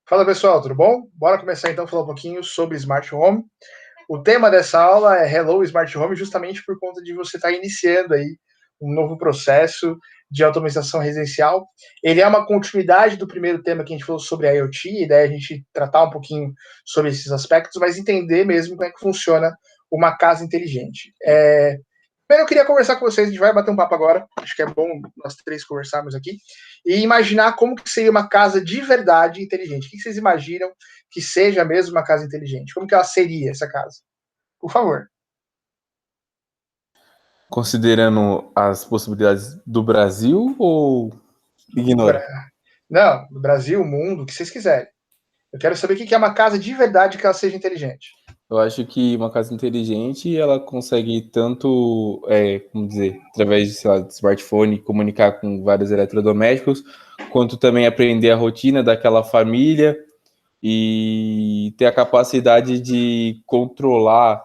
Fala pessoal, tudo bom? Bora começar então a falar um pouquinho sobre Smart Home. O tema dessa aula é Hello Smart Home, justamente por conta de você estar iniciando aí um novo processo de automatização residencial. Ele é uma continuidade do primeiro tema que a gente falou sobre a IoT, a ideia é a gente tratar um pouquinho sobre esses aspectos, mas entender mesmo como é que funciona uma casa inteligente. Primeiro eu queria conversar com vocês, a gente vai bater um papo agora, acho que é bom nós três conversarmos aqui, e imaginar como que seria uma casa de verdade inteligente. O que vocês imaginam que seja mesmo uma casa inteligente? Como que ela seria, essa casa? Por favor. Considerando as possibilidades do Brasil ou ignora? Não, no Brasil, mundo, o que vocês quiserem. Eu quero saber o que é uma casa de verdade que ela seja inteligente. Eu acho que uma casa inteligente, ela consegue tanto, como dizer, através de, sei lá, de smartphone, comunicar com vários eletrodomésticos, quanto também aprender a rotina daquela família e ter a capacidade de controlar,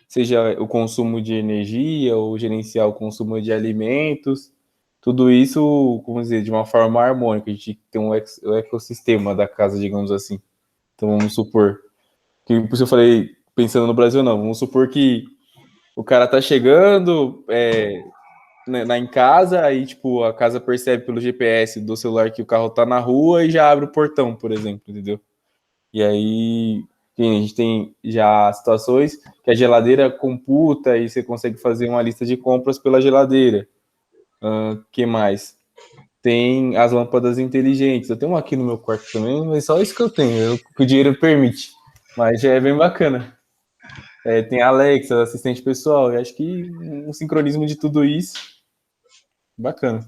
seja o consumo de energia ou gerenciar o consumo de alimentos. Tudo isso, como dizer, de uma forma harmônica. A gente tem um ecossistema da casa, digamos assim. Então vamos supor que, por isso eu falei, pensando no Brasil, não. Vamos supor que o cara tá chegando em casa, aí, tipo, a casa percebe pelo GPS do celular que o carro tá na rua e já abre o portão, por exemplo, entendeu? E aí, a gente tem já situações que a geladeira computa e você consegue fazer uma lista de compras pela geladeira. Que mais? Tem as lâmpadas inteligentes. Eu tenho uma aqui no meu quarto também, mas só isso que eu tenho, que o dinheiro permite. Mas já é bem bacana. Tem a Alexa, assistente pessoal. Eu acho que um sincronismo de tudo isso, bacana.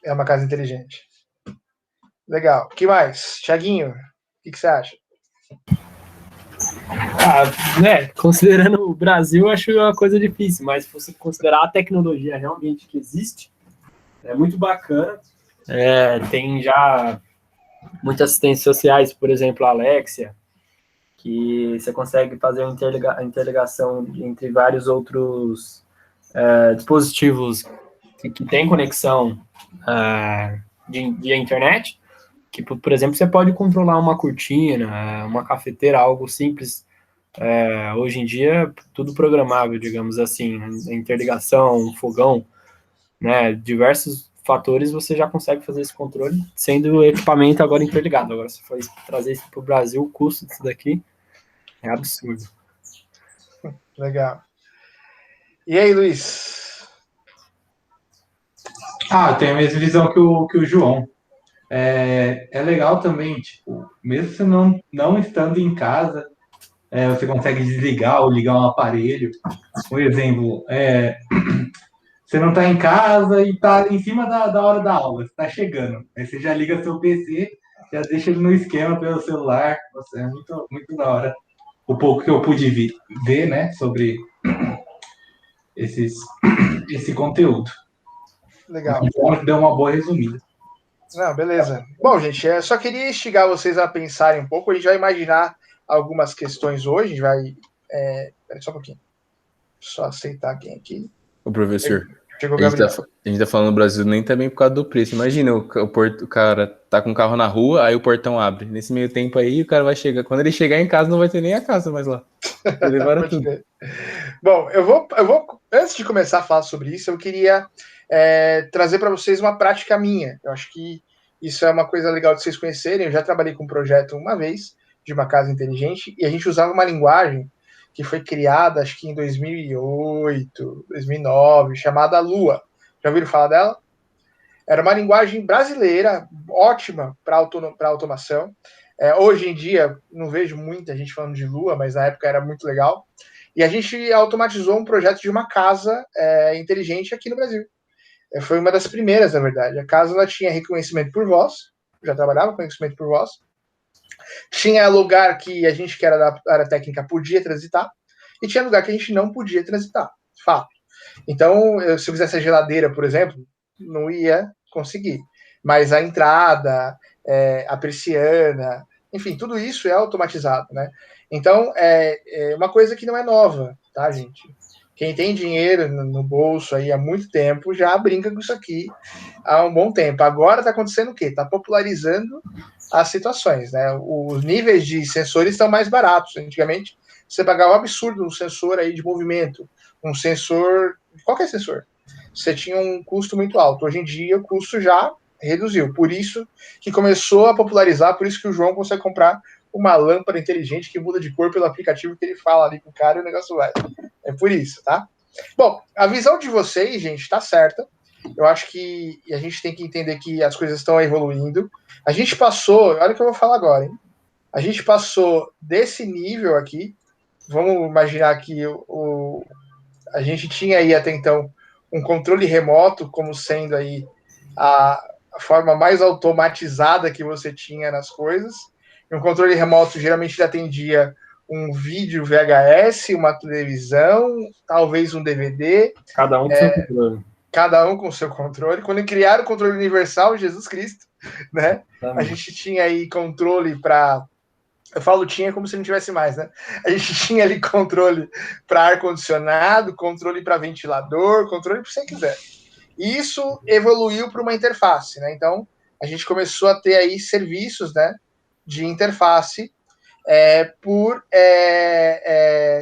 É uma casa inteligente. Legal. O que mais? Thiaguinho, o que você acha? Considerando o Brasil, acho uma coisa difícil, mas se você considerar a tecnologia realmente que existe, é muito bacana. Tem já muitas assistentes sociais, por exemplo, a Alexia, que você consegue fazer uma interligação entre vários outros dispositivos que têm conexão de internet, que, por exemplo, você pode controlar uma cortina, uma cafeteira, algo simples. Hoje em dia, tudo programável, digamos assim, interligação, fogão, né? Diversos fatores você já consegue fazer esse controle, sendo o equipamento agora interligado. Agora, se for trazer isso para o Brasil, o custo disso daqui é absurdo. Legal. E aí, Luiz? Tem a mesma visão que o João. É legal também, tipo, mesmo você não estando em casa, você consegue desligar ou ligar um aparelho. Por exemplo, você não está em casa e está em cima da hora da aula, você está chegando. Aí você já liga seu PC, já deixa ele no esquema pelo celular. Nossa, é muito, muito da hora. O pouco que eu pude ver, né, sobre esse conteúdo. Legal. Deu uma boa resumida. Não, beleza. Bom, gente, só queria instigar vocês a pensarem um pouco. A gente vai imaginar algumas questões hoje. A gente vai. Peraí só um pouquinho. Só aceitar quem aqui. O professor, Chegou o Gabriel. a gente tá falando no Brasil nem também por causa do preço. Imagina, o cara tá com o carro na rua, aí o portão abre. Nesse meio tempo aí, o cara vai chegar. Quando ele chegar em casa, não vai ter nem a casa mais lá. Levaram tudo. Bom, eu vou. Antes de começar a falar sobre isso, eu queria trazer para vocês uma prática minha. Eu acho que isso é uma coisa legal de vocês conhecerem. Eu já trabalhei com um projeto uma vez de uma casa inteligente e a gente usava uma linguagem que foi criada, acho que em 2008, 2009, chamada Lua. Já ouviram falar dela? Era uma linguagem brasileira, ótima para automação. Hoje em dia, não vejo muita gente falando de Lua, mas na época era muito legal. E a gente automatizou um projeto de uma casa inteligente aqui no Brasil. Foi uma das primeiras, na verdade. A casa ela tinha reconhecimento por voz, já trabalhava com reconhecimento por voz. Tinha lugar que a gente, que era da área técnica, podia transitar, e tinha lugar que a gente não podia transitar, fato. Então, se eu fizesse a geladeira, por exemplo, não ia conseguir. Mas a entrada, a persiana, enfim, tudo isso é automatizado, né? Então, é uma coisa que não é nova, tá, gente? Quem tem dinheiro no bolso aí há muito tempo já brinca com isso aqui há um bom tempo. Agora está acontecendo o quê? Está popularizando as situações, né? Os níveis de sensores estão mais baratos. Antigamente, você pagava um absurdo um sensor aí de movimento, um sensor, qualquer sensor. Você tinha um custo muito alto. Hoje em dia, o custo já reduziu. Por isso que começou a popularizar, por isso que o João consegue comprar uma lâmpada inteligente que muda de cor pelo aplicativo que ele fala ali com o cara e o negócio vai. É por isso, tá? Bom, a visão de vocês, gente, tá certa. Eu acho que a gente tem que entender que as coisas estão evoluindo. A gente passou, olha o que eu vou falar agora, hein? A gente passou desse nível aqui. Vamos imaginar que a gente tinha aí até então um controle remoto como sendo aí a forma mais automatizada que você tinha nas coisas. E um controle remoto geralmente atendia um vídeo VHS, uma televisão, talvez um DVD. Cada um com seu controle. Cada um com seu controle. Quando criaram o controle universal, Jesus Cristo, né? A gente tinha aí controle para... Eu falo tinha como se não tivesse mais, né? A gente tinha ali controle para ar-condicionado, controle para ventilador, controle para o que você quiser. E isso evoluiu para uma interface, né? Então, a gente começou a ter aí serviços, né, de interface por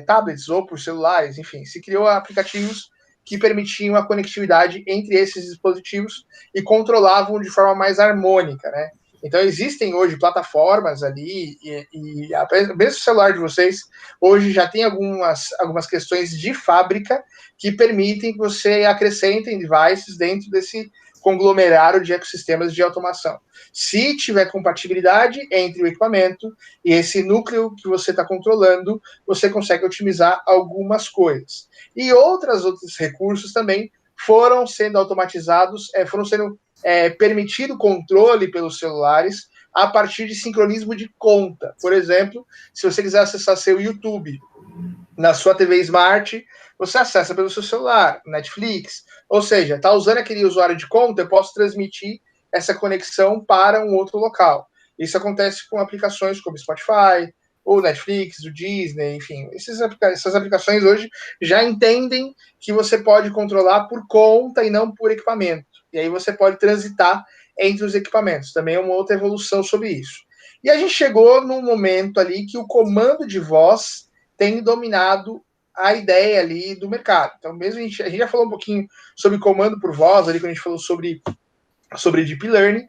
tablets ou por celulares, enfim. Se criou aplicativos que permitiam a conectividade entre esses dispositivos e controlavam de forma mais harmônica, né? Então, existem hoje plataformas ali, e mesmo o celular de vocês, hoje já tem algumas questões de fábrica que permitem que você acrescentem devices dentro desse conglomerado de ecossistemas de automação. Se tiver compatibilidade entre o equipamento e esse núcleo que você está controlando, você consegue otimizar algumas coisas. E outros recursos também foram sendo automatizados, foram sendo permitido controle pelos celulares a partir de sincronismo de conta. Por exemplo, se você quiser acessar seu YouTube na sua TV Smart, você acessa pelo seu celular, Netflix, ou seja, está usando aquele usuário de conta, eu posso transmitir essa conexão para um outro local. Isso acontece com aplicações como Spotify, ou Netflix, o Disney, enfim. Essas aplicações hoje já entendem que você pode controlar por conta e não por equipamento. E aí você pode transitar entre os equipamentos. Também é uma outra evolução sobre isso. E a gente chegou num momento ali que o comando de voz tem dominado a ideia ali do mercado. Então, mesmo a gente já falou um pouquinho sobre comando por voz, ali quando a gente falou sobre Deep Learning,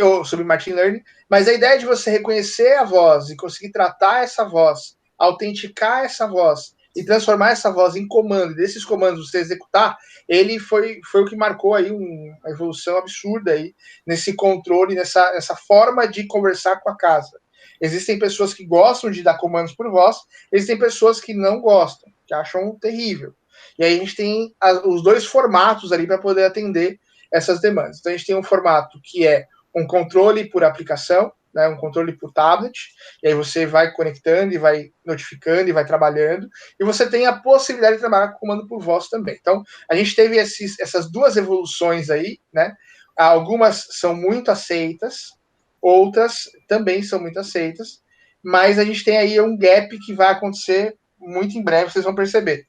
ou sobre Machine Learning, mas a ideia de você reconhecer a voz e conseguir tratar essa voz, autenticar essa voz e transformar essa voz em comando, e desses comandos você executar, ele foi o que marcou aí uma evolução absurda aí nesse controle, nessa forma de conversar com a casa. Existem pessoas que gostam de dar comandos por voz, existem pessoas que não gostam, que acham terrível. E aí a gente tem os dois formatos ali para poder atender essas demandas. Então a gente tem um formato que é um controle por aplicação, né, um controle por tablet, e aí você vai conectando e vai notificando e vai trabalhando, e você tem a possibilidade de trabalhar com comando por voz também. Então a gente teve essas duas evoluções aí, né? Algumas são muito aceitas, outras também são muito aceitas, mas a gente tem aí um gap que vai acontecer muito em breve, vocês vão perceber.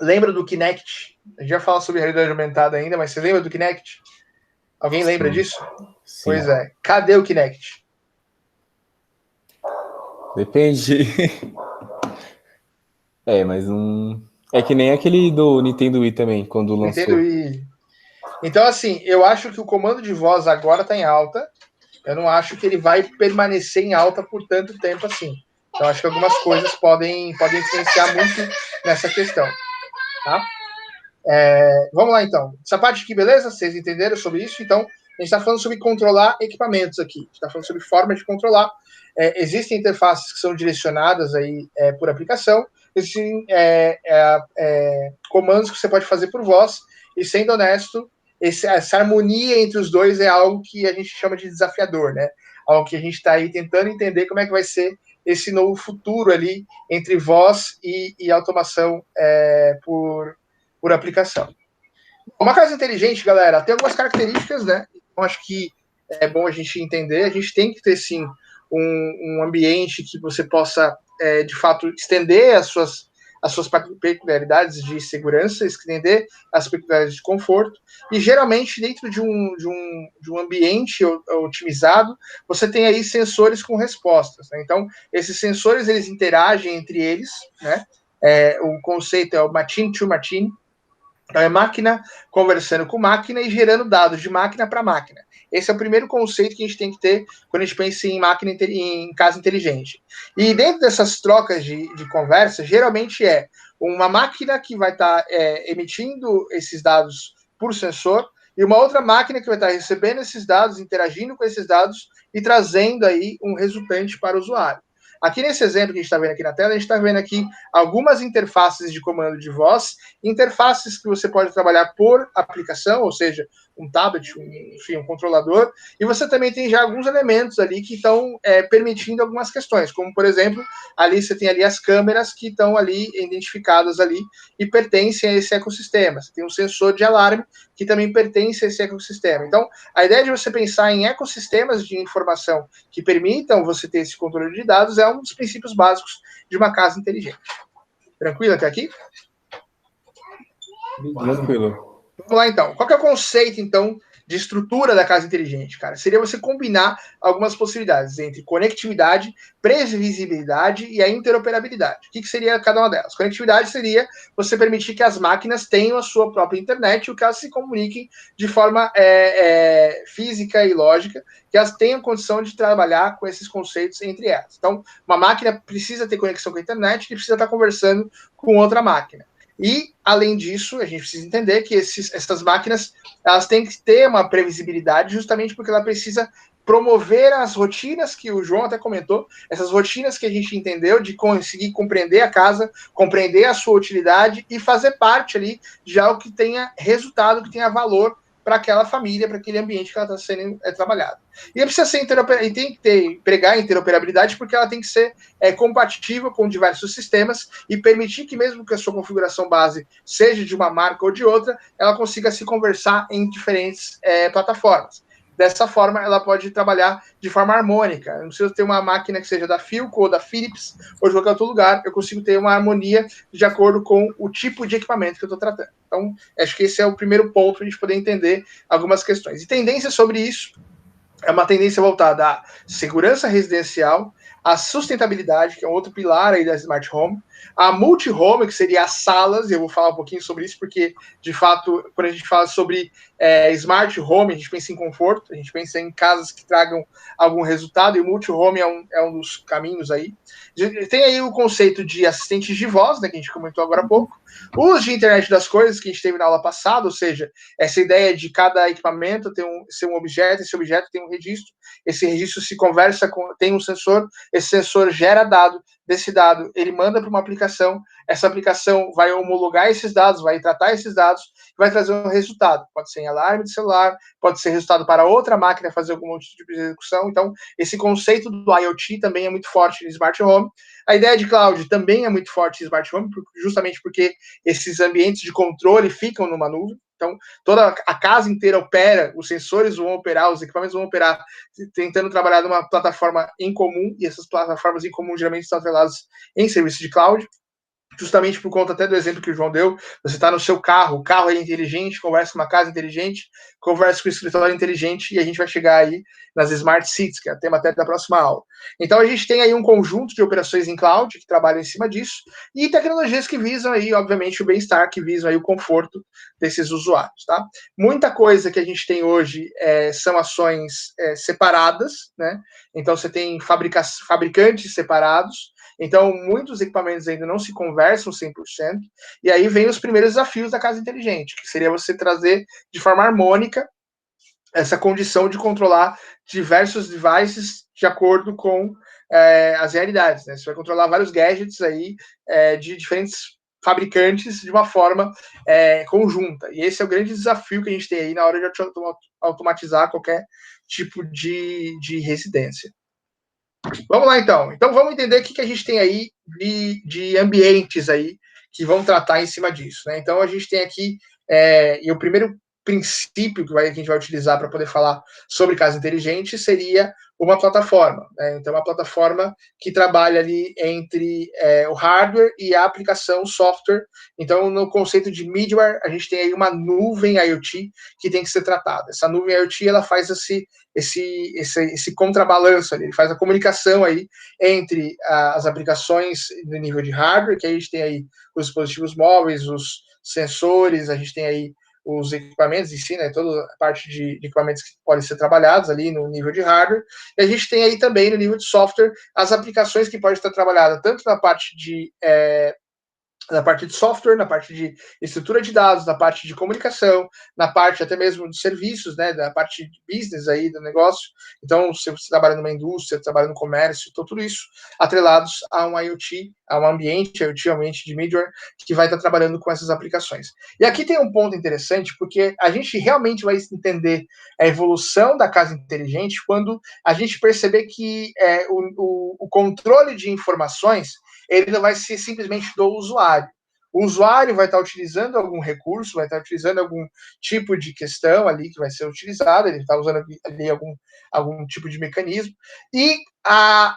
Lembra do Kinect? A gente já fala sobre realidade aumentada ainda, mas você lembra do Kinect? Alguém lembra disso? Sim. Pois é. Cadê o Kinect? Depende. Mas não... É que nem aquele do Nintendo Wii também, quando lançou. Nintendo Wii. Então, assim, eu acho que o comando de voz agora está em alta. Eu não acho que ele vai permanecer em alta por tanto tempo assim. Então, acho que algumas coisas podem influenciar muito nessa questão. Tá? Vamos lá, então. Essa parte aqui, beleza? Vocês entenderam sobre isso? Então, a gente está falando sobre controlar equipamentos aqui. A gente está falando sobre forma de controlar. Existem interfaces que são direcionadas aí, por aplicação. Existem comandos que você pode fazer por voz. E, sendo honesto, essa harmonia entre os dois é algo que a gente chama de desafiador, né? Algo que a gente está aí tentando entender como é que vai ser esse novo futuro ali entre voz e automação por aplicação. Uma casa inteligente, galera, tem algumas características, né? Então, acho que é bom a gente entender. A gente tem que ter, sim, um ambiente que você possa, de fato, estender as suas peculiaridades de segurança, entender as peculiaridades de conforto, e geralmente dentro de um ambiente otimizado, você tem aí sensores com respostas, né? Então, esses sensores, eles interagem entre eles, né? O conceito é o machine to machine. Então, é máquina conversando com máquina e gerando dados de máquina para máquina. Esse é o primeiro conceito que a gente tem que ter quando a gente pensa em máquina em casa inteligente. E dentro dessas trocas de conversa, geralmente é uma máquina que vai estar emitindo esses dados por sensor e uma outra máquina que vai estar recebendo esses dados, interagindo com esses dados e trazendo aí um resultante para o usuário. Aqui nesse exemplo que a gente está vendo aqui na tela, a gente está vendo aqui algumas interfaces de comando de voz, interfaces que você pode trabalhar por aplicação, ou seja, um tablet, enfim, um controlador, e você também tem já alguns elementos ali que estão permitindo algumas questões, como, por exemplo, ali você tem ali as câmeras que estão ali identificadas ali e pertencem a esse ecossistema. Você tem um sensor de alarme que também pertence a esse ecossistema. Então, a ideia de você pensar em ecossistemas de informação que permitam você ter esse controle de dados é um dos princípios básicos de uma casa inteligente. Tranquilo até aqui? Tranquilo. Vamos lá, então. Qual que é o conceito, então, de estrutura da casa inteligente, cara? Seria você combinar algumas possibilidades entre conectividade, previsibilidade e a interoperabilidade. O que seria cada uma delas? Conectividade seria você permitir que as máquinas tenham a sua própria internet, ou que elas se comuniquem de forma física e lógica, que elas tenham condição de trabalhar com esses conceitos entre elas. Então, uma máquina precisa ter conexão com a internet e precisa estar conversando com outra máquina. E, além disso, a gente precisa entender que essas máquinas elas têm que ter uma previsibilidade justamente porque ela precisa promover as rotinas que o João até comentou, essas rotinas que a gente entendeu de conseguir compreender a casa, compreender a sua utilidade e fazer parte ali de algo que tenha resultado, que tenha valor para aquela família, para aquele ambiente que ela está sendo trabalhada. E precisa ser e tem que empregar interoperabilidade porque ela tem que ser compatível com diversos sistemas e permitir que mesmo que a sua configuração base seja de uma marca ou de outra, ela consiga se conversar em diferentes plataformas. Dessa forma, ela pode trabalhar de forma harmônica. Eu não preciso ter uma máquina que seja da Philco ou da Philips ou de qualquer outro lugar. Eu consigo ter uma harmonia de acordo com o tipo de equipamento que eu estou tratando. Então, acho que esse é o primeiro ponto para a gente poder entender algumas questões. E tendências sobre isso é uma tendência voltada à segurança residencial, à sustentabilidade, que é um outro pilar aí da Smart Home, a multi-home, que seria as salas, e eu vou falar um pouquinho sobre isso, porque, de fato, quando a gente fala sobre Smart Home, a gente pensa em conforto, a gente pensa em casas que tragam algum resultado, e o multi-home é um dos caminhos aí. Tem aí o conceito de assistentes de voz, né, que a gente comentou agora há pouco, o uso de internet das coisas, que a gente teve na aula passada, ou seja, essa ideia de cada equipamento ser um objeto, esse objeto tem um registro, esse registro se conversa tem um sensor, esse sensor gera dado, desse dado ele manda para uma aplicação, essa aplicação vai homologar esses dados, vai tratar esses dados, vai trazer um resultado, pode ser em alarme de celular, pode ser resultado para outra máquina fazer algum outro tipo de execução. Então, esse conceito do IoT também é muito forte no Smart Home. A ideia de cloud também é muito forte no Smart Home, justamente porque esses ambientes de controle ficam numa nuvem. Então, toda a casa inteira opera, os sensores vão operar, os equipamentos vão operar, tentando trabalhar numa plataforma em comum, e essas plataformas em comum geralmente estão atreladas em serviços de cloud, justamente por conta até do exemplo que o João deu. Você está no seu carro, o carro é inteligente, conversa com uma casa inteligente, conversa com o escritório inteligente, e a gente vai chegar aí nas Smart Cities, que é o tema até da próxima aula. Então, a gente tem aí um conjunto de operações em cloud que trabalham em cima disso, e tecnologias que visam aí, obviamente, o bem-estar, que visam aí o conforto desses usuários, tá? Muita coisa que a gente tem hoje são ações separadas, né? Então, você tem fabricantes separados. Então, muitos equipamentos ainda não se conversam 100%, e aí vem os primeiros desafios da casa inteligente, que seria você trazer de forma harmônica essa condição de controlar diversos devices de acordo com as realidades, né? Você vai controlar vários gadgets aí de diferentes fabricantes de uma forma conjunta, e esse é o grande desafio que a gente tem aí na hora de automatizar qualquer tipo de residência. Vamos lá, então. Então, vamos entender o que a gente tem aí de ambientes aí que vão tratar em cima disso, né? Então, a gente tem aqui, e o primeiro princípio que a gente vai utilizar para poder falar sobre casa inteligente seria uma plataforma, né? Então, uma plataforma que trabalha ali entre o hardware e a aplicação software. Então, no conceito de middleware, a gente tem aí uma nuvem IoT que tem que ser tratada. Essa nuvem IoT, ela faz esse contrabalanço ali, ele faz a comunicação aí entre as aplicações no nível de hardware, que a gente tem aí os dispositivos móveis, os sensores, a gente tem aí os equipamentos em si, né, toda a parte de equipamentos que podem ser trabalhados ali no nível de hardware, e a gente tem aí também no nível de software as aplicações que podem estar trabalhadas tanto na parte de software, na parte de estrutura de dados, na parte de comunicação, na parte até mesmo de serviços, né, da parte de business aí do negócio. Então, se você trabalha numa indústria, trabalha no comércio, então tudo isso atrelados a um IoT, a um ambiente, IoT, um ambiente de middleware, que vai estar trabalhando com essas aplicações. E aqui tem um ponto interessante, porque a gente realmente vai entender a evolução da casa inteligente quando a gente perceber que o controle de informações ele não vai ser simplesmente do usuário. O usuário vai estar utilizando algum recurso, vai estar utilizando algum tipo de questão ali que vai ser utilizada, ele está usando ali algum tipo de mecanismo, e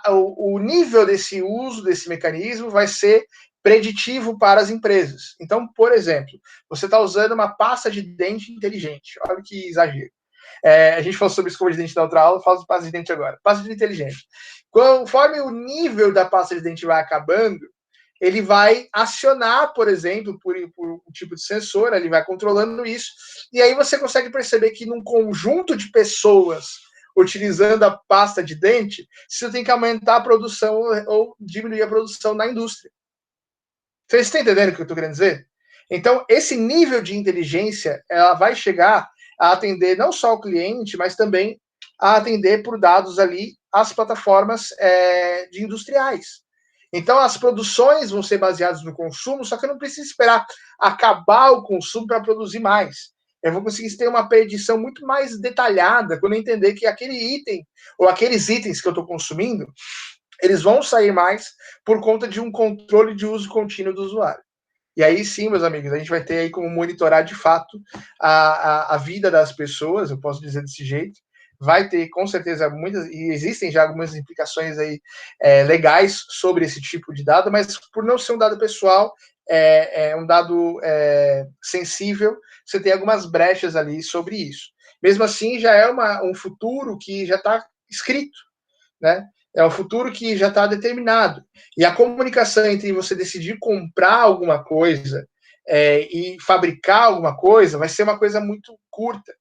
o nível desse uso desse mecanismo vai ser preditivo para as empresas. Então, por exemplo, você está usando uma pasta de dente inteligente. Olha que exagero. A gente falou sobre escova de dente na outra aula, falo de pasta de dente agora. Pasta de dente inteligente. Conforme o nível da pasta de dente vai acabando, ele vai acionar, por exemplo, por um tipo de sensor, ele vai controlando isso, e aí você consegue perceber que num conjunto de pessoas utilizando a pasta de dente, você tem que aumentar a produção ou diminuir a produção na indústria. Vocês estão entendendo o que eu estou querendo dizer? Então, esse nível de inteligência, ela vai chegar a atender não só o cliente, mas também a atender por dados ali as plataformas de industriais. Então, as produções vão ser baseadas no consumo, só que eu não preciso esperar acabar o consumo para produzir mais. Eu vou conseguir ter uma predição muito mais detalhada quando eu entender que aquele item, ou aqueles itens que eu estou consumindo, eles vão sair mais por conta de um controle de uso contínuo do usuário. E aí sim, meus amigos, a gente vai ter aí como monitorar de fato a vida das pessoas, eu posso dizer desse jeito. Vai ter, com certeza, muitas, e existem já algumas implicações aí legais sobre esse tipo de dado, mas por não ser um dado pessoal, um dado sensível, você tem algumas brechas ali sobre isso. Mesmo assim, já é um futuro que já está escrito, né? É um futuro que já está determinado. E a comunicação entre você decidir comprar alguma coisa e fabricar alguma coisa vai ser uma coisa muito curta.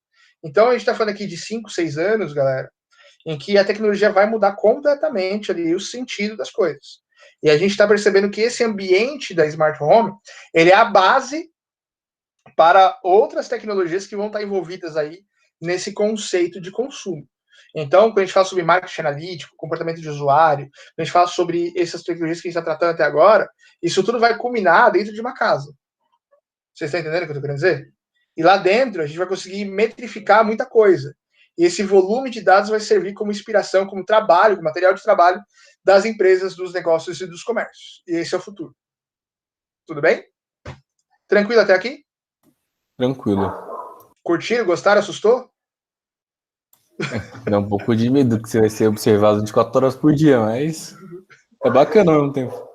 Então, a gente está falando aqui de 5, 6 anos, galera, em que a tecnologia vai mudar completamente ali o sentido das coisas. E a gente está percebendo que esse ambiente da Smart Home, ele é a base para outras tecnologias que vão estar envolvidas aí nesse conceito de consumo. Então, quando a gente fala sobre marketing analítico, comportamento de usuário, quando a gente fala sobre essas tecnologias que a gente está tratando até agora, isso tudo vai culminar dentro de uma casa. Vocês estão entendendo o que eu estou querendo dizer? E lá dentro, a gente vai conseguir metrificar muita coisa. E esse volume de dados vai servir como inspiração, como trabalho, como material de trabalho das empresas, dos negócios e dos comércios. E esse é o futuro. Tudo bem? Tranquilo até aqui? Tranquilo. Curtiram? Gostaram? Assustou? Dá um pouco de medo que você vai ser observado 24 horas por dia, mas é bacana ao mesmo tempo.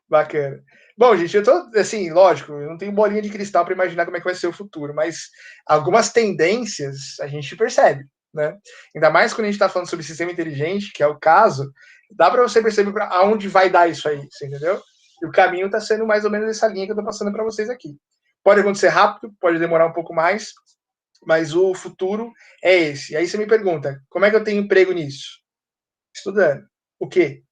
Bacana. Bom, gente, eu tô, assim, lógico, eu não tenho bolinha de cristal para imaginar como é que vai ser o futuro, mas algumas tendências a gente percebe, né? Ainda mais quando a gente está falando sobre sistema inteligente, que é o caso, dá para você perceber aonde vai dar isso aí, você entendeu? E o caminho está sendo mais ou menos essa linha que eu estou passando para vocês aqui. Pode acontecer rápido, pode demorar um pouco mais, mas o futuro é esse. E aí você me pergunta, como é que eu tenho emprego nisso? Estudando. O quê?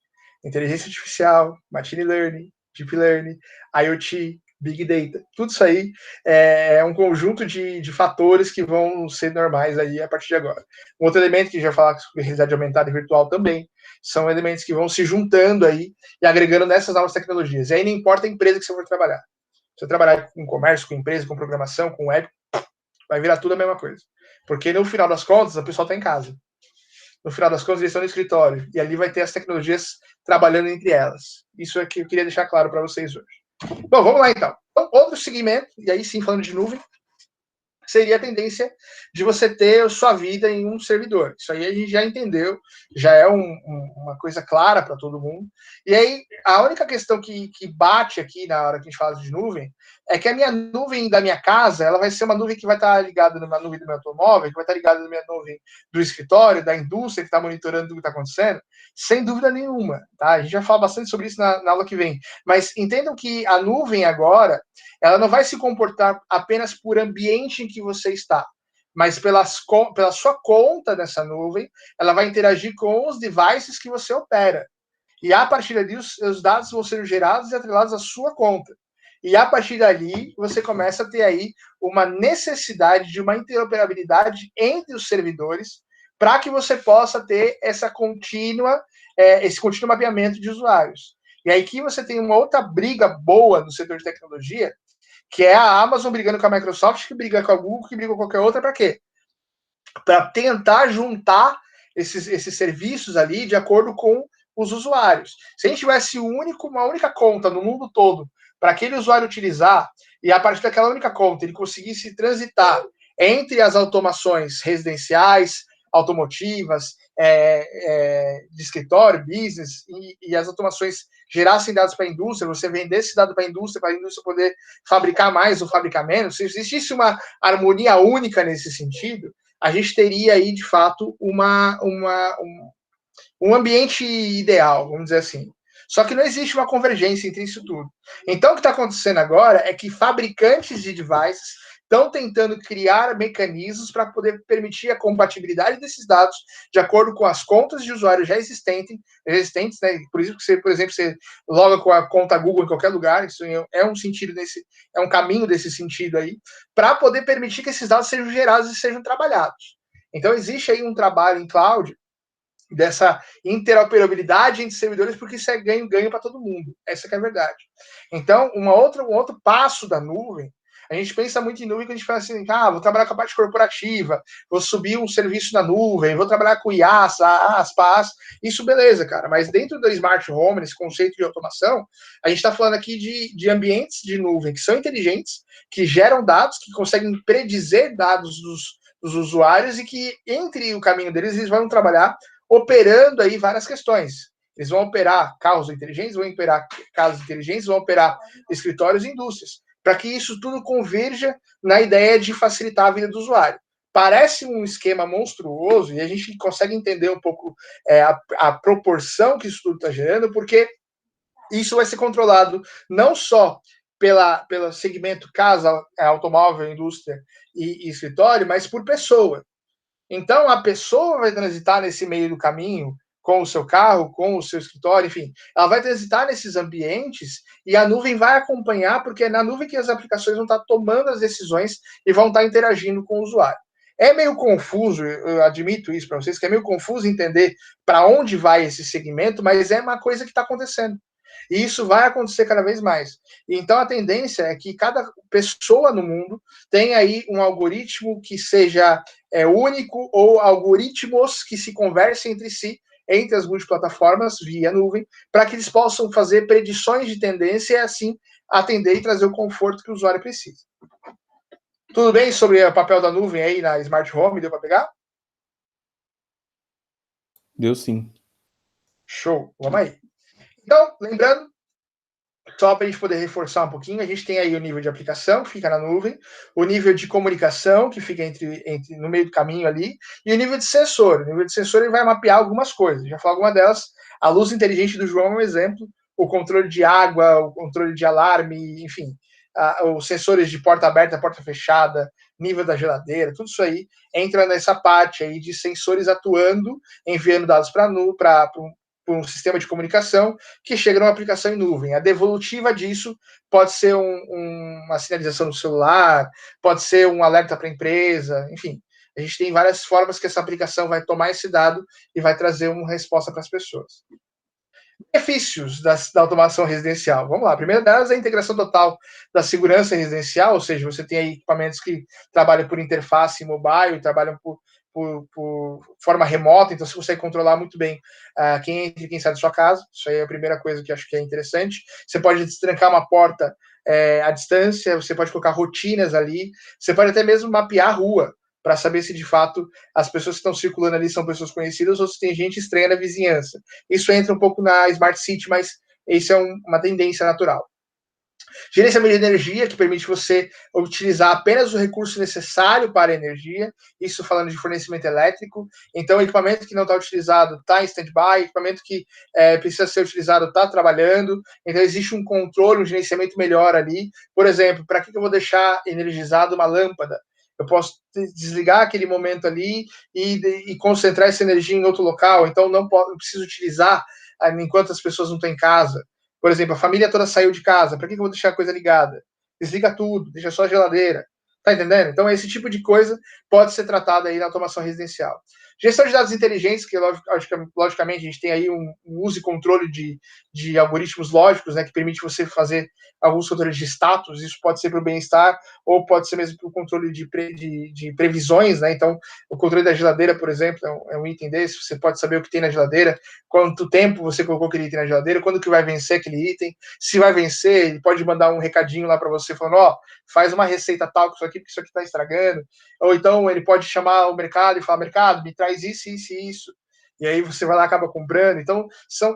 Inteligência artificial, machine learning, deep learning, IoT, big data. Tudo isso aí é um conjunto de fatores que vão ser normais aí a partir de agora. Um outro elemento que a gente vai falar sobre realidade aumentada e virtual também, são elementos que vão se juntando aí e agregando nessas novas tecnologias. E aí não importa a empresa que você for trabalhar. Se você trabalhar com comércio, com empresa, com programação, com web, vai virar tudo a mesma coisa. Porque no final das contas, a pessoa está em casa. No final das contas, eles estão no escritório. E ali vai ter as tecnologias trabalhando entre elas. Isso é que eu queria deixar claro para vocês hoje. Bom, vamos lá então. Outro segmento, e aí sim, falando de nuvem. seria a tendência de você ter sua vida em um servidor. Isso aí a gente já entendeu, já é uma coisa clara para todo mundo. E aí, a única questão que bate aqui na hora que a gente fala de nuvem é que a minha nuvem da minha casa, ela vai ser uma nuvem que vai estar ligada numa nuvem do meu automóvel, que vai estar ligada na minha nuvem do escritório, da indústria que está monitorando tudo que está acontecendo, sem dúvida nenhuma. Tá? A gente vai falar bastante sobre isso na aula que vem. Mas entendam que a nuvem agora, ela não vai se comportar apenas por ambiente em que você está, mas pela sua conta nessa nuvem, ela vai interagir com os devices que você opera. E a partir dali, os dados vão ser gerados e atrelados à sua conta. E a partir dali, você começa a ter aí uma necessidade de uma interoperabilidade entre os servidores para que você possa ter esse contínuo mapeamento de usuários. E aí que você tem uma outra briga boa no setor de tecnologia, que é a Amazon brigando com a Microsoft, que briga com a Google, que briga com qualquer outra, para quê? Para tentar juntar esses serviços ali de acordo com os usuários. Se a gente tivesse uma única conta no mundo todo para aquele usuário utilizar, e a partir daquela única conta ele conseguisse transitar entre as automações residenciais, automotivas, de escritório, business, e as automações gerassem dados para a indústria, você vendesse dado para a indústria poder fabricar mais ou fabricar menos, se existisse uma harmonia única nesse sentido, a gente teria aí, de fato, um ambiente ideal, vamos dizer assim. Só que não existe uma convergência entre isso tudo. Então, o que está acontecendo agora é que fabricantes de devices estão tentando criar mecanismos para poder permitir a compatibilidade desses dados de acordo com as contas de usuário já existentes, né? Por isso que você, por exemplo, você loga com a conta Google em qualquer lugar, isso é um sentido é um caminho desse sentido aí, para poder permitir que esses dados sejam gerados e sejam trabalhados. Então, existe aí um trabalho em cloud dessa interoperabilidade entre servidores, porque isso é ganho-ganho para todo mundo. Essa que é a verdade. Então, um outro passo da nuvem, a gente pensa muito em nuvem quando a gente fala assim, vou trabalhar com a parte corporativa, vou subir um serviço na nuvem, vou trabalhar com IaaS, AAS, PaaS, isso beleza, cara, mas dentro do Smart Home, nesse conceito de automação, a gente está falando aqui de ambientes de nuvem que são inteligentes, que geram dados, que conseguem predizer dados dos usuários e que, entre o caminho deles, eles vão trabalhar operando aí várias questões. Eles vão operar carros inteligentes, vão operar casas inteligentes, vão operar escritórios e indústrias, para que isso tudo converja na ideia de facilitar a vida do usuário. Parece um esquema monstruoso e a gente consegue entender um pouco a proporção que isso tudo está gerando, porque isso vai ser controlado não só pelo segmento casa, automóvel, indústria e escritório, mas por pessoa. Então, a pessoa vai transitar nesse meio do caminho com o seu carro, com o seu escritório, enfim, ela vai transitar nesses ambientes e a nuvem vai acompanhar, porque é na nuvem que as aplicações vão estar tomando as decisões e vão estar interagindo com o usuário. É meio confuso, eu admito isso para vocês, que é meio confuso entender para onde vai esse segmento, mas é uma coisa que está acontecendo. E isso vai acontecer cada vez mais. Então, a tendência é que cada pessoa no mundo tenha aí um algoritmo que seja único ou algoritmos que se conversem entre si, entre as multiplataformas, via nuvem, para que eles possam fazer predições de tendência e, assim, atender e trazer o conforto que o usuário precisa. Tudo bem sobre o papel da nuvem aí na Smart Home? Deu para pegar? Deu sim. Show. Vamos aí. Então, lembrando, só para a gente poder reforçar um pouquinho, a gente tem aí o nível de aplicação, que fica na nuvem, o nível de comunicação, que fica no meio do caminho ali, e o nível de sensor. O nível de sensor ele vai mapear algumas coisas. Já falei alguma delas, a luz inteligente do João é um exemplo, o controle de água, o controle de alarme, enfim, os sensores de porta aberta, porta fechada, nível da geladeira, tudo isso aí entra nessa parte aí de sensores atuando, enviando dados para um sistema de comunicação que chega numa aplicação em nuvem. A devolutiva disso pode ser uma sinalização no celular, pode ser um alerta para a empresa, enfim. A gente tem várias formas que essa aplicação vai tomar esse dado e vai trazer uma resposta para as pessoas. Benefícios da automação residencial. Vamos lá. A primeira delas é a integração total da segurança residencial, ou seja, você tem aí equipamentos que trabalham por interface mobile, trabalham por forma remota, então você consegue controlar muito bem quem entra e quem sai da sua casa. Isso aí é a primeira coisa que eu acho que é interessante. Você pode destrancar uma porta à distância, você pode colocar rotinas ali, você pode até mesmo mapear a rua, para saber se de fato as pessoas que estão circulando ali são pessoas conhecidas ou se tem gente estranha na vizinhança. Isso entra um pouco na Smart City, mas isso é uma tendência natural. Gerenciamento de energia, que permite você utilizar apenas o recurso necessário para a energia, isso falando de fornecimento elétrico. Então, equipamento que não está utilizado está em stand-by, equipamento que precisa ser utilizado está trabalhando. Então, existe um controle, um gerenciamento melhor ali. Por exemplo, para que eu vou deixar energizada uma lâmpada? Eu posso desligar aquele momento ali e concentrar essa energia em outro local. Então, não preciso utilizar enquanto as pessoas não estão em casa. Por exemplo, a família toda saiu de casa, para que eu vou deixar a coisa ligada? Desliga tudo, deixa só a geladeira. Tá entendendo? Então, esse tipo de coisa pode ser tratada aí na automação residencial. Gestão de dados inteligentes, que logicamente a gente tem aí um uso e controle de algoritmos lógicos, né, que permite você fazer alguns controles de status, isso pode ser para o bem-estar, ou pode ser mesmo para o controle de previsões, né? Então, o controle da geladeira, por exemplo, é um item desse, você pode saber o que tem na geladeira, quanto tempo você colocou aquele item na geladeira, quando que vai vencer aquele item, se vai vencer, ele pode mandar um recadinho lá para você, falando, ó, faz uma receita tal com isso aqui, porque isso aqui está estragando, ou então ele pode chamar o mercado e falar, mercado, me traz isso, isso e isso, e aí você vai lá e acaba comprando. Então,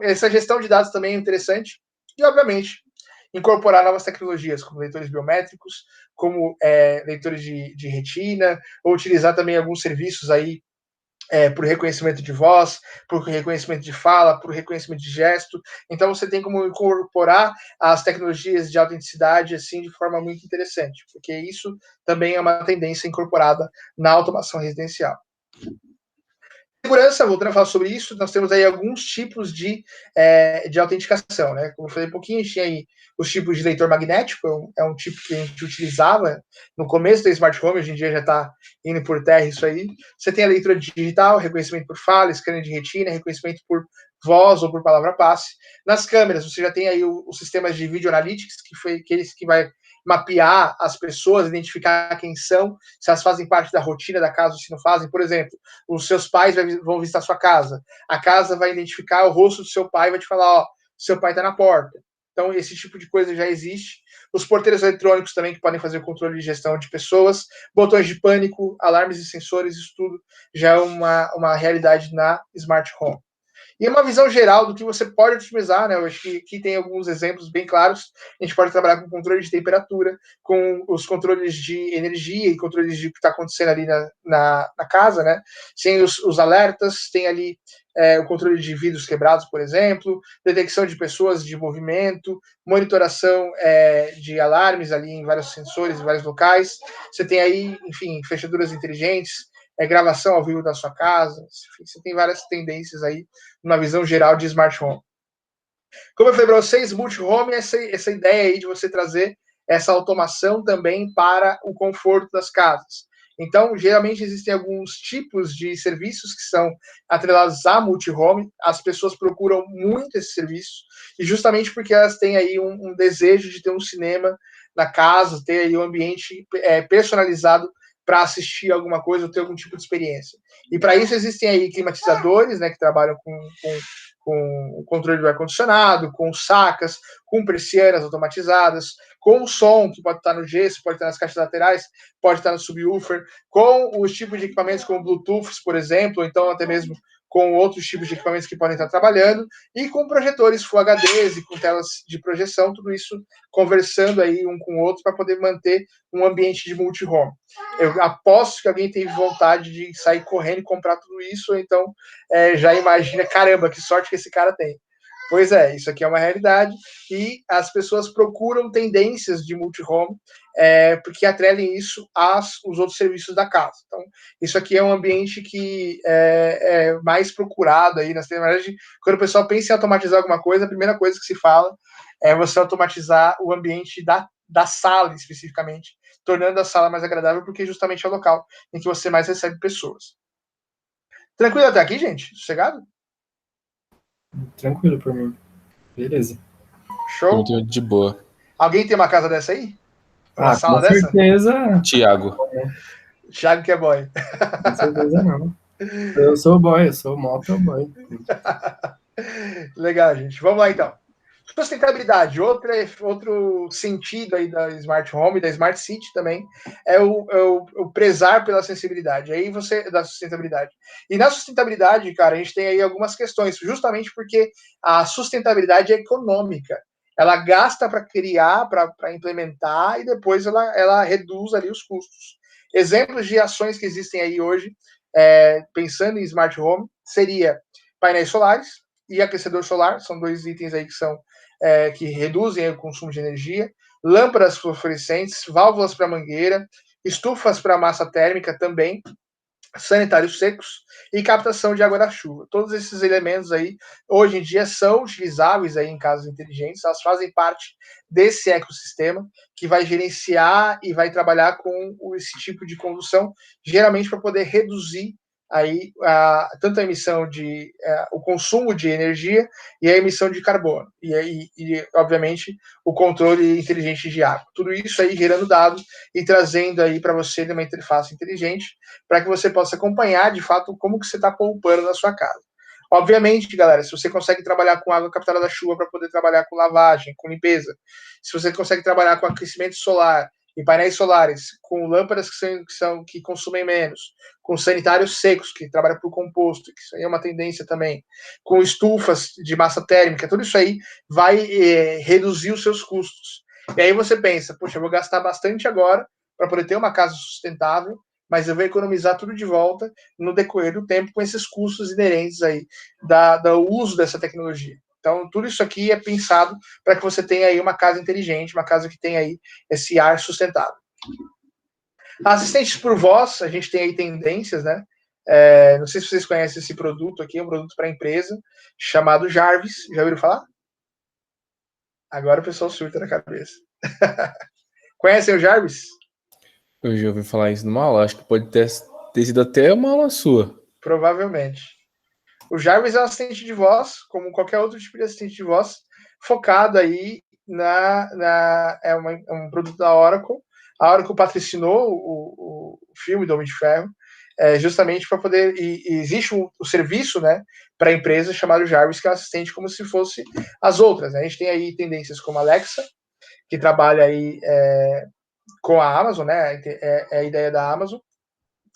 essa gestão de dados também é interessante, e obviamente, incorporar novas tecnologias, como leitores biométricos, como leitores de retina, ou utilizar também alguns serviços aí por reconhecimento de voz, por reconhecimento de fala, por reconhecimento de gesto. Então, você tem como incorporar as tecnologias de autenticidade assim de forma muito interessante, porque isso também é uma tendência incorporada na automação residencial. Segurança, voltando a falar sobre isso, nós temos aí alguns tipos de autenticação, né? Como eu falei um pouquinho, a gente tinha aí os tipos de leitor magnético, é um tipo que a gente utilizava no começo da Smart Home, hoje em dia já está indo por terra isso aí. Você tem a leitura digital, reconhecimento por fala, scanner de retina, reconhecimento por voz ou por palavra passe. Nas câmeras, você já tem aí os sistemas de Video Analytics, que vai mapear as pessoas, identificar quem são, se elas fazem parte da rotina da casa ou se não fazem. Por exemplo, os seus pais vão visitar a sua casa. A casa vai identificar o rosto do seu pai e vai te falar, ó, seu pai está na porta. Então, esse tipo de coisa já existe. Os porteiros eletrônicos também, que podem fazer o controle de gestão de pessoas. Botões de pânico, alarmes e sensores, isso tudo já é uma realidade na Smart Home. E uma visão geral do que você pode otimizar, né? Eu acho que aqui tem alguns exemplos bem claros. A gente pode trabalhar com controle de temperatura, com os controles de energia e controles de o que está acontecendo ali na casa, né? Tem os alertas, tem ali o controle de vidros quebrados, por exemplo, detecção de pessoas de movimento, monitoração de alarmes ali em vários sensores, em vários locais. Você tem aí, enfim, fechaduras inteligentes, gravação ao vivo da sua casa, enfim, você tem várias tendências aí, uma visão geral de Smart Home. Como eu falei para vocês, Multi-Home é essa ideia aí de você trazer essa automação também para o conforto das casas. Então, geralmente existem alguns tipos de serviços que são atrelados a multi-home, as pessoas procuram muito esse serviço, e justamente porque elas têm aí um desejo de ter um cinema na casa, ter aí um ambiente personalizado para assistir alguma coisa ou ter algum tipo de experiência. E para isso existem aí climatizadores, né, que trabalham com o controle do ar-condicionado, com sacas, com persianas automatizadas, com o som, que pode estar no gesso, pode estar nas caixas laterais, pode estar no subwoofer, com os tipos de equipamentos como Bluetooth, por exemplo, ou então até mesmo com outros tipos de equipamentos que podem estar trabalhando, e com projetores Full HDs e com telas de projeção, tudo isso conversando aí um com o outro para poder manter um ambiente de multi-home. Eu aposto que alguém teve vontade de sair correndo e comprar tudo isso, ou então já imagina, caramba, que sorte que esse cara tem. Pois é, isso aqui é uma realidade e as pessoas procuram tendências de multi-home porque atrelem isso aos outros serviços da casa. Então, isso aqui é um ambiente que é mais procurado aí nas verdade, quando o pessoal pensa em automatizar alguma coisa, a primeira coisa que se fala é você automatizar o ambiente da sala, especificamente, tornando a sala mais agradável, porque justamente é o local em que você mais recebe pessoas. Tranquilo até aqui, gente? Sossegado? Tranquilo por mim. Beleza. Show? Muito de boa. Alguém tem uma casa dessa aí? Uma sala com dessa? certeza. Tiago. Thiago que é boy. Com certeza não. Eu sou boy, eu sou motoboy. Legal, gente. Vamos lá, então. Sustentabilidade, outro sentido aí da Smart Home, da Smart City também, é o prezar pela sensibilidade, aí você, da sustentabilidade. E na sustentabilidade, cara, a gente tem aí algumas questões, justamente porque a sustentabilidade é econômica. Ela gasta para criar, para implementar, e depois ela reduz ali os custos. Exemplos de ações que existem aí hoje, pensando em Smart Home, seria painéis solares e aquecedor solar, são dois itens aí que são que reduzem o consumo de energia, lâmpadas fluorescentes, válvulas para mangueira, estufas para massa térmica também, sanitários secos e captação de água da chuva. Todos esses elementos aí, hoje em dia, são utilizáveis aí em casas inteligentes, elas fazem parte desse ecossistema que vai gerenciar e vai trabalhar com esse tipo de condução, geralmente para poder reduzir aí tanto a emissão o consumo de energia e a emissão de carbono e obviamente o controle inteligente de água, tudo isso aí gerando dados e trazendo aí para você uma interface inteligente para que você possa acompanhar de fato como que você está poupando na sua casa. Obviamente, galera, se você consegue trabalhar com água captada da chuva para poder trabalhar com lavagem, com limpeza, se você consegue trabalhar com aquecimento solar e painéis solares, com lâmpadas que consumem menos, com sanitários secos, que trabalham por composto, que isso aí é uma tendência também, com estufas de massa térmica, tudo isso aí vai reduzir os seus custos. E aí você pensa, poxa, eu vou gastar bastante agora para poder ter uma casa sustentável, mas eu vou economizar tudo de volta no decorrer do tempo com esses custos inerentes aí do uso dessa tecnologia. Então, tudo isso aqui é pensado para que você tenha aí uma casa inteligente, uma casa que tenha aí esse ar sustentável. Assistentes por voz, a gente tem aí tendências, né? Não sei se vocês conhecem esse produto aqui, é um produto para empresa, chamado Jarvis. Já ouviram falar? Agora o pessoal surta na cabeça. Conhecem o Jarvis? Eu já ouvi falar isso numa aula, acho que pode ter sido até uma aula sua. Provavelmente. O Jarvis é um assistente de voz, como qualquer outro tipo de assistente de voz, focado aí é um produto da Oracle. A Oracle patrocinou o filme do Homem de Ferro, justamente para poder. E existe o serviço, né, para a empresa chamado Jarvis, que é um assistente como se fosse as outras. Né? A gente tem aí tendências como a Alexa, que trabalha aí com a Amazon, né? É a ideia da Amazon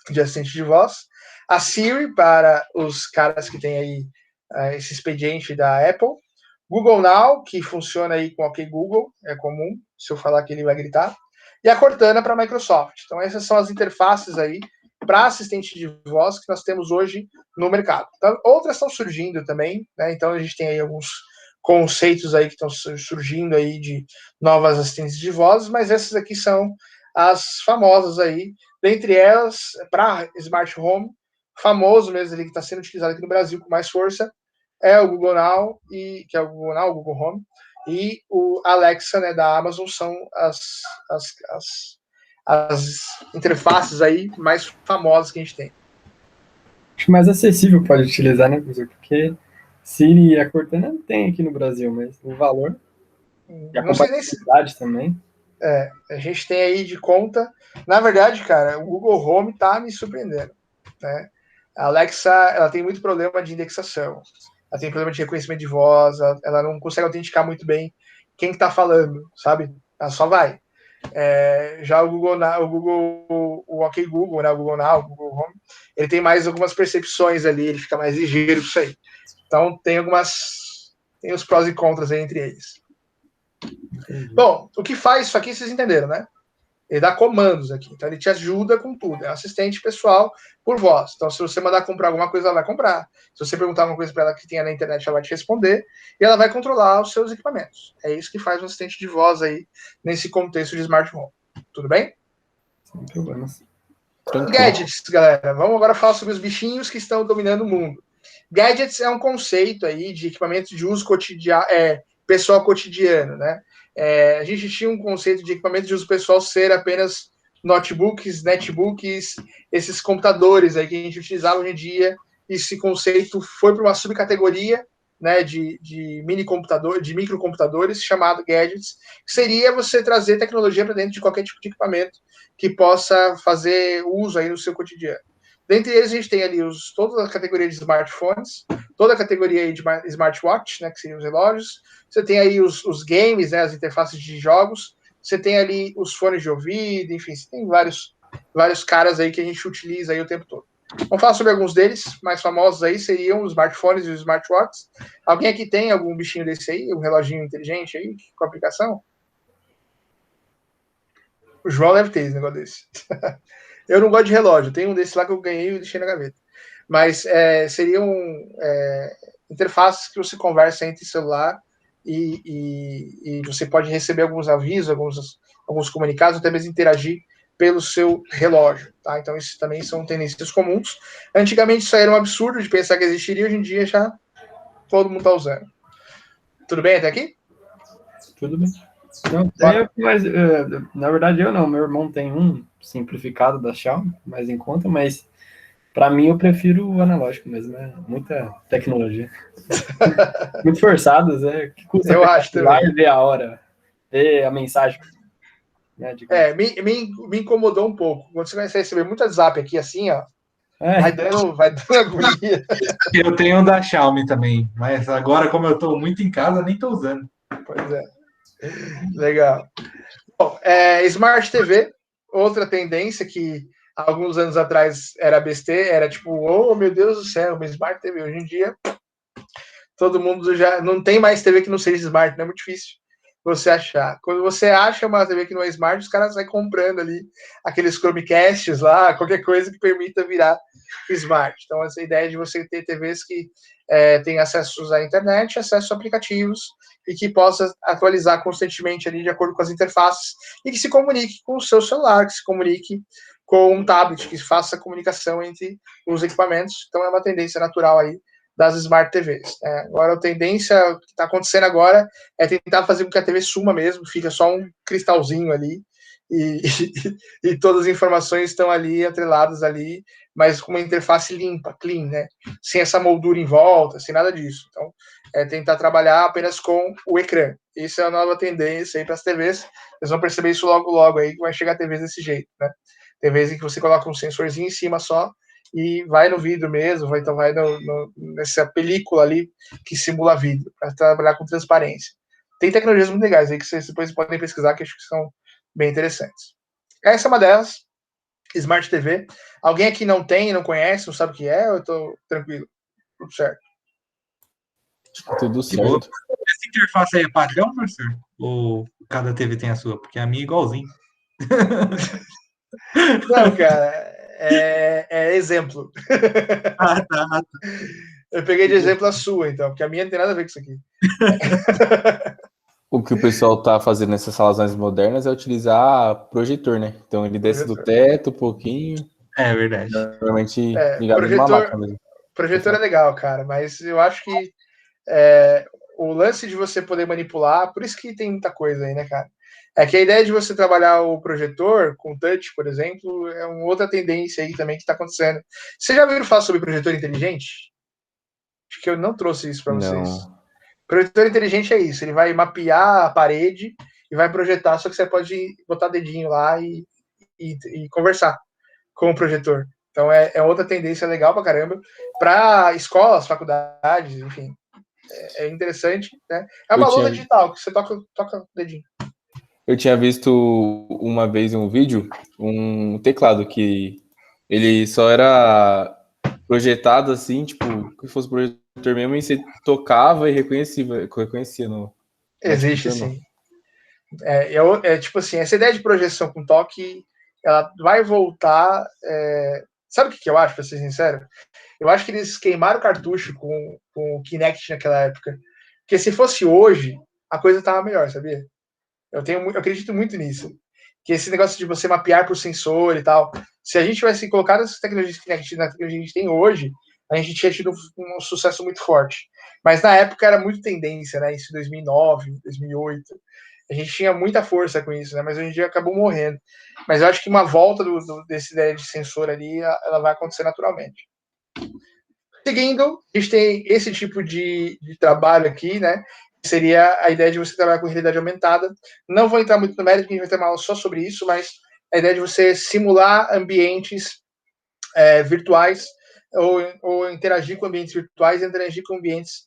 de assistente de voz. A Siri para os caras que têm aí esse expediente da Apple. Google Now, que funciona aí com OK Google, é comum, se eu falar que ele vai gritar. E a Cortana para a Microsoft. Então essas são as interfaces aí para assistente de voz que nós temos hoje no mercado. Então, outras estão surgindo também, né? Então a gente tem aí alguns conceitos aí que estão surgindo aí de novas assistentes de voz, mas essas aqui são as famosas aí. Dentre elas, para Smart Home, famoso mesmo ali que está sendo utilizado aqui no Brasil com mais força é o Google Now, que é o Google Now, o Google Home, e o Alexa, né, da Amazon, são as interfaces aí mais famosas que a gente tem. Acho mais acessível pode utilizar, né, professor? Porque Siri e a Cortana não tem aqui no Brasil, mas o valor e a compatibilidade também. A gente tem aí de conta. Na verdade, cara, o Google Home tá me surpreendendo, né? A Alexa, ela tem muito problema de indexação. Ela tem problema de reconhecimento de voz, ela não consegue autenticar muito bem quem que tá falando, sabe? Ela só vai. Já o o OK Google, né? O Google Now, o Google Home, ele tem mais algumas percepções ali, ele fica mais ligeiro com isso aí. Então tem os prós e contras aí entre eles. Bom, o que faz isso aqui, vocês entenderam, né? Ele dá comandos aqui, então ele te ajuda com tudo. É um assistente pessoal por voz. Então, se você mandar comprar alguma coisa, ela vai comprar. Se você perguntar alguma coisa para ela que tenha na internet, ela vai te responder e ela vai controlar os seus equipamentos. É isso que faz um assistente de voz aí nesse contexto de smart home. Tudo bem? Sem problemas. Gadgets, galera. Vamos agora falar sobre os bichinhos que estão dominando o mundo. Gadgets é um conceito aí de equipamento de uso cotidiano, pessoal cotidiano, né? A gente tinha um conceito de equipamento de uso pessoal ser apenas notebooks, netbooks, esses computadores aí que a gente utilizava hoje em dia. Esse conceito foi para uma subcategoria né, de microcomputadores, chamado gadgets, que seria você trazer tecnologia para dentro de qualquer tipo de equipamento que possa fazer uso aí no seu cotidiano. Dentre eles, a gente tem ali toda a categoria de smartphones, toda a categoria aí de smartwatch, né, que seriam os relógios. Você tem aí os games, né, as interfaces de jogos. Você tem ali os fones de ouvido, enfim, você tem vários caras aí que a gente utiliza aí o tempo todo. Vamos falar sobre alguns deles, mais famosos aí seriam os smartphones e os smartwatches. Alguém aqui tem algum bichinho desse aí, um reloginho inteligente aí, com aplicação? O João deve ter esse negócio desse. Eu não gosto de relógio, tem um desse lá que eu ganhei e deixei na gaveta. Mas seriam interfaces que você conversa entre celular e você pode receber alguns avisos, alguns comunicados, até mesmo interagir pelo seu relógio. Tá? Então, isso também são tendências comuns. Antigamente, isso era um absurdo de pensar que existiria, hoje em dia já todo mundo está usando. Tudo bem até aqui? Tudo bem. Não, mas, na verdade, eu não. Meu irmão tem um simplificado da Xiaomi, mais em conta, mas para mim eu prefiro o analógico mesmo, né? Muita tecnologia. Muito forçados, né? Que custa eu acho também. Ver a hora, ver a mensagem. Né, me incomodou um pouco. Quando você começa a receber muito WhatsApp aqui, assim, ó, vai dando agonia. Eu tenho um da Xiaomi também, mas agora, como eu estou muito em casa, nem estou usando. Pois é. Legal. Bom, Smart TV, outra tendência que alguns anos atrás era besteira, era tipo, oh meu Deus do céu, uma Smart TV. Hoje em dia, todo mundo já não tem mais TV que não seja Smart, não é muito difícil você achar. Quando você acha uma TV que não é Smart, os caras saem comprando ali aqueles Chromecasts lá, qualquer coisa que permita virar Smart. Então, essa ideia de você ter TVs que tem acesso à internet, acesso a aplicativos e que possa atualizar constantemente ali de acordo com as interfaces e que se comunique com o seu celular, que se comunique com um tablet, que faça comunicação entre os equipamentos. Então, é uma tendência natural aí das Smart TVs. Agora, a tendência que está acontecendo agora é tentar fazer com que a TV suma mesmo, fica só um cristalzinho ali e todas as informações estão ali atreladas ali, mas com uma interface limpa, clean, né? Sem essa moldura em volta, sem nada disso. Então, tentar trabalhar apenas com o ecrã. Isso é a nova tendência aí para as TVs. Vocês vão perceber isso logo aí, que vai chegar TVs desse jeito, né? TVs em que você coloca um sensorzinho em cima só e vai no vidro mesmo, vai nessa película ali que simula vidro, para trabalhar com transparência. Tem tecnologias muito legais aí que vocês depois podem pesquisar, que acho que são bem interessantes. Essa é uma delas, Smart TV. Alguém aqui não tem, não conhece, não sabe o que é, ou eu tô tranquilo? Tudo certo. Tudo certo. Essa interface aí é padrão, professor? Ou cada TV tem a sua? Porque a minha é igualzinho. Não, cara, é exemplo. Tá. Eu peguei de exemplo a sua, então, porque a minha não tem nada a ver com isso aqui. O que o pessoal tá fazendo nessas salas mais modernas é utilizar projetor, né? Então ele desce do teto um pouquinho. É verdade. Normalmente ligado numa máquina mesmo. Projetor é legal, cara, mas eu acho que o lance de você poder manipular, por isso que tem muita coisa aí, né, cara? É que a ideia de você trabalhar o projetor com touch, por exemplo, é uma outra tendência aí também que está acontecendo. Vocês já ouviram falar sobre projetor inteligente? Acho que eu não trouxe isso para vocês. Não. Projetor inteligente é isso, ele vai mapear a parede e vai projetar, só que você pode botar dedinho lá e conversar com o projetor. Então é outra tendência legal pra caramba. Para escolas, faculdades, enfim. É interessante, né? É uma lousa digital, que você toca o dedinho. Eu tinha visto uma vez em um vídeo um teclado que ele só era projetado assim, tipo, que fosse projetor mesmo, e você tocava e reconhecia no. Existe sim. Tipo assim, essa ideia de projeção com toque, ela vai voltar. Sabe o que eu acho, pra ser sincero? Eu acho que eles queimaram o cartucho com o Kinect naquela época. Porque se fosse hoje, a coisa tava melhor, sabia? Eu acredito muito nisso. Que esse negócio de você mapear por sensor e tal, se a gente tivesse colocado essas tecnologias Kinect na tecnologia que a gente tem hoje, a gente tinha tido um sucesso muito forte. Mas na época era muito tendência, né? Isso em 2009, 2008. A gente tinha muita força com isso, né? Mas hoje em dia acabou morrendo. Mas eu acho que uma volta dessa ideia de sensor ali, ela vai acontecer naturalmente. Seguindo, a gente tem esse tipo de trabalho aqui, né? Seria a ideia de você trabalhar com realidade aumentada. Não vou entrar muito no mérito, porque a gente vai ter uma aula só sobre isso, mas a ideia de você simular ambientes virtuais ou interagir com ambientes virtuais e interagir com ambientes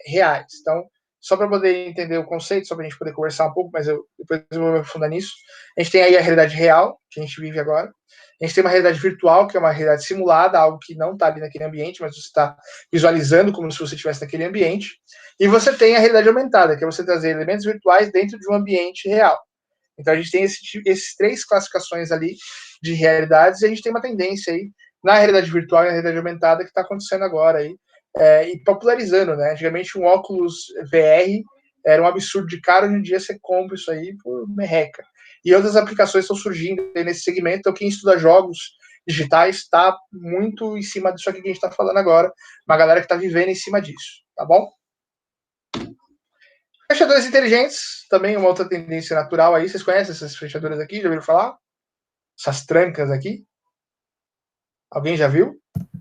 reais. Então, só para poder entender o conceito, só para a gente poder conversar um pouco, mas depois eu vou me aprofundar nisso. A gente tem aí a realidade real, que a gente vive agora. A gente tem uma realidade virtual, que é uma realidade simulada, algo que não está ali naquele ambiente, mas você está visualizando como se você estivesse naquele ambiente. E você tem a realidade aumentada, que é você trazer elementos virtuais dentro de um ambiente real. Então a gente tem esses 3 classificações ali de realidades, e a gente tem uma tendência aí na realidade virtual e na realidade aumentada que está acontecendo agora aí, e popularizando, né? Antigamente um óculos VR era um absurdo de caro, hoje em dia você compra isso aí por merreca. E outras aplicações estão surgindo nesse segmento, então quem estuda jogos digitais está muito em cima disso aqui que a gente está falando agora, uma galera que está vivendo em cima disso, tá bom? Fechadores inteligentes, também uma outra tendência natural aí. Vocês conhecem essas fechaduras aqui? Já ouviram falar? Essas trancas aqui? Alguém já viu?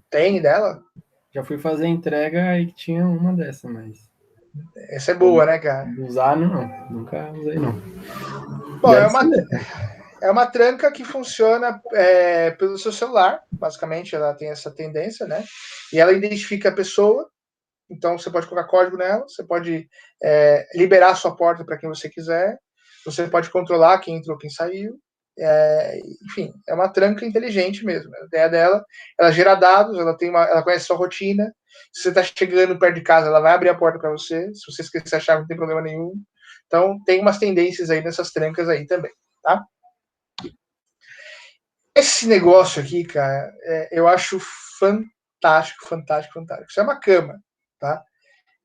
Tem dela? Já fui fazer entrega e tinha uma dessa, mas... Essa é boa, né, cara? Usar, não. Nunca usei, não. Bom, é uma tranca que funciona pelo seu celular, basicamente, ela tem essa tendência, né? E ela identifica a pessoa, então você pode colocar código nela, você pode liberar a sua porta para quem você quiser, você pode controlar quem entrou, quem saiu, enfim, é uma tranca inteligente mesmo. A ideia dela, ela gera dados, ela conhece a sua rotina, se você está chegando perto de casa, ela vai abrir a porta para você, se você esquecer a chave, não tem problema nenhum. Então, tem umas tendências aí nessas trancas aí também, tá? Esse negócio aqui, cara, eu acho fantástico, fantástico, fantástico. Isso é uma cama, tá?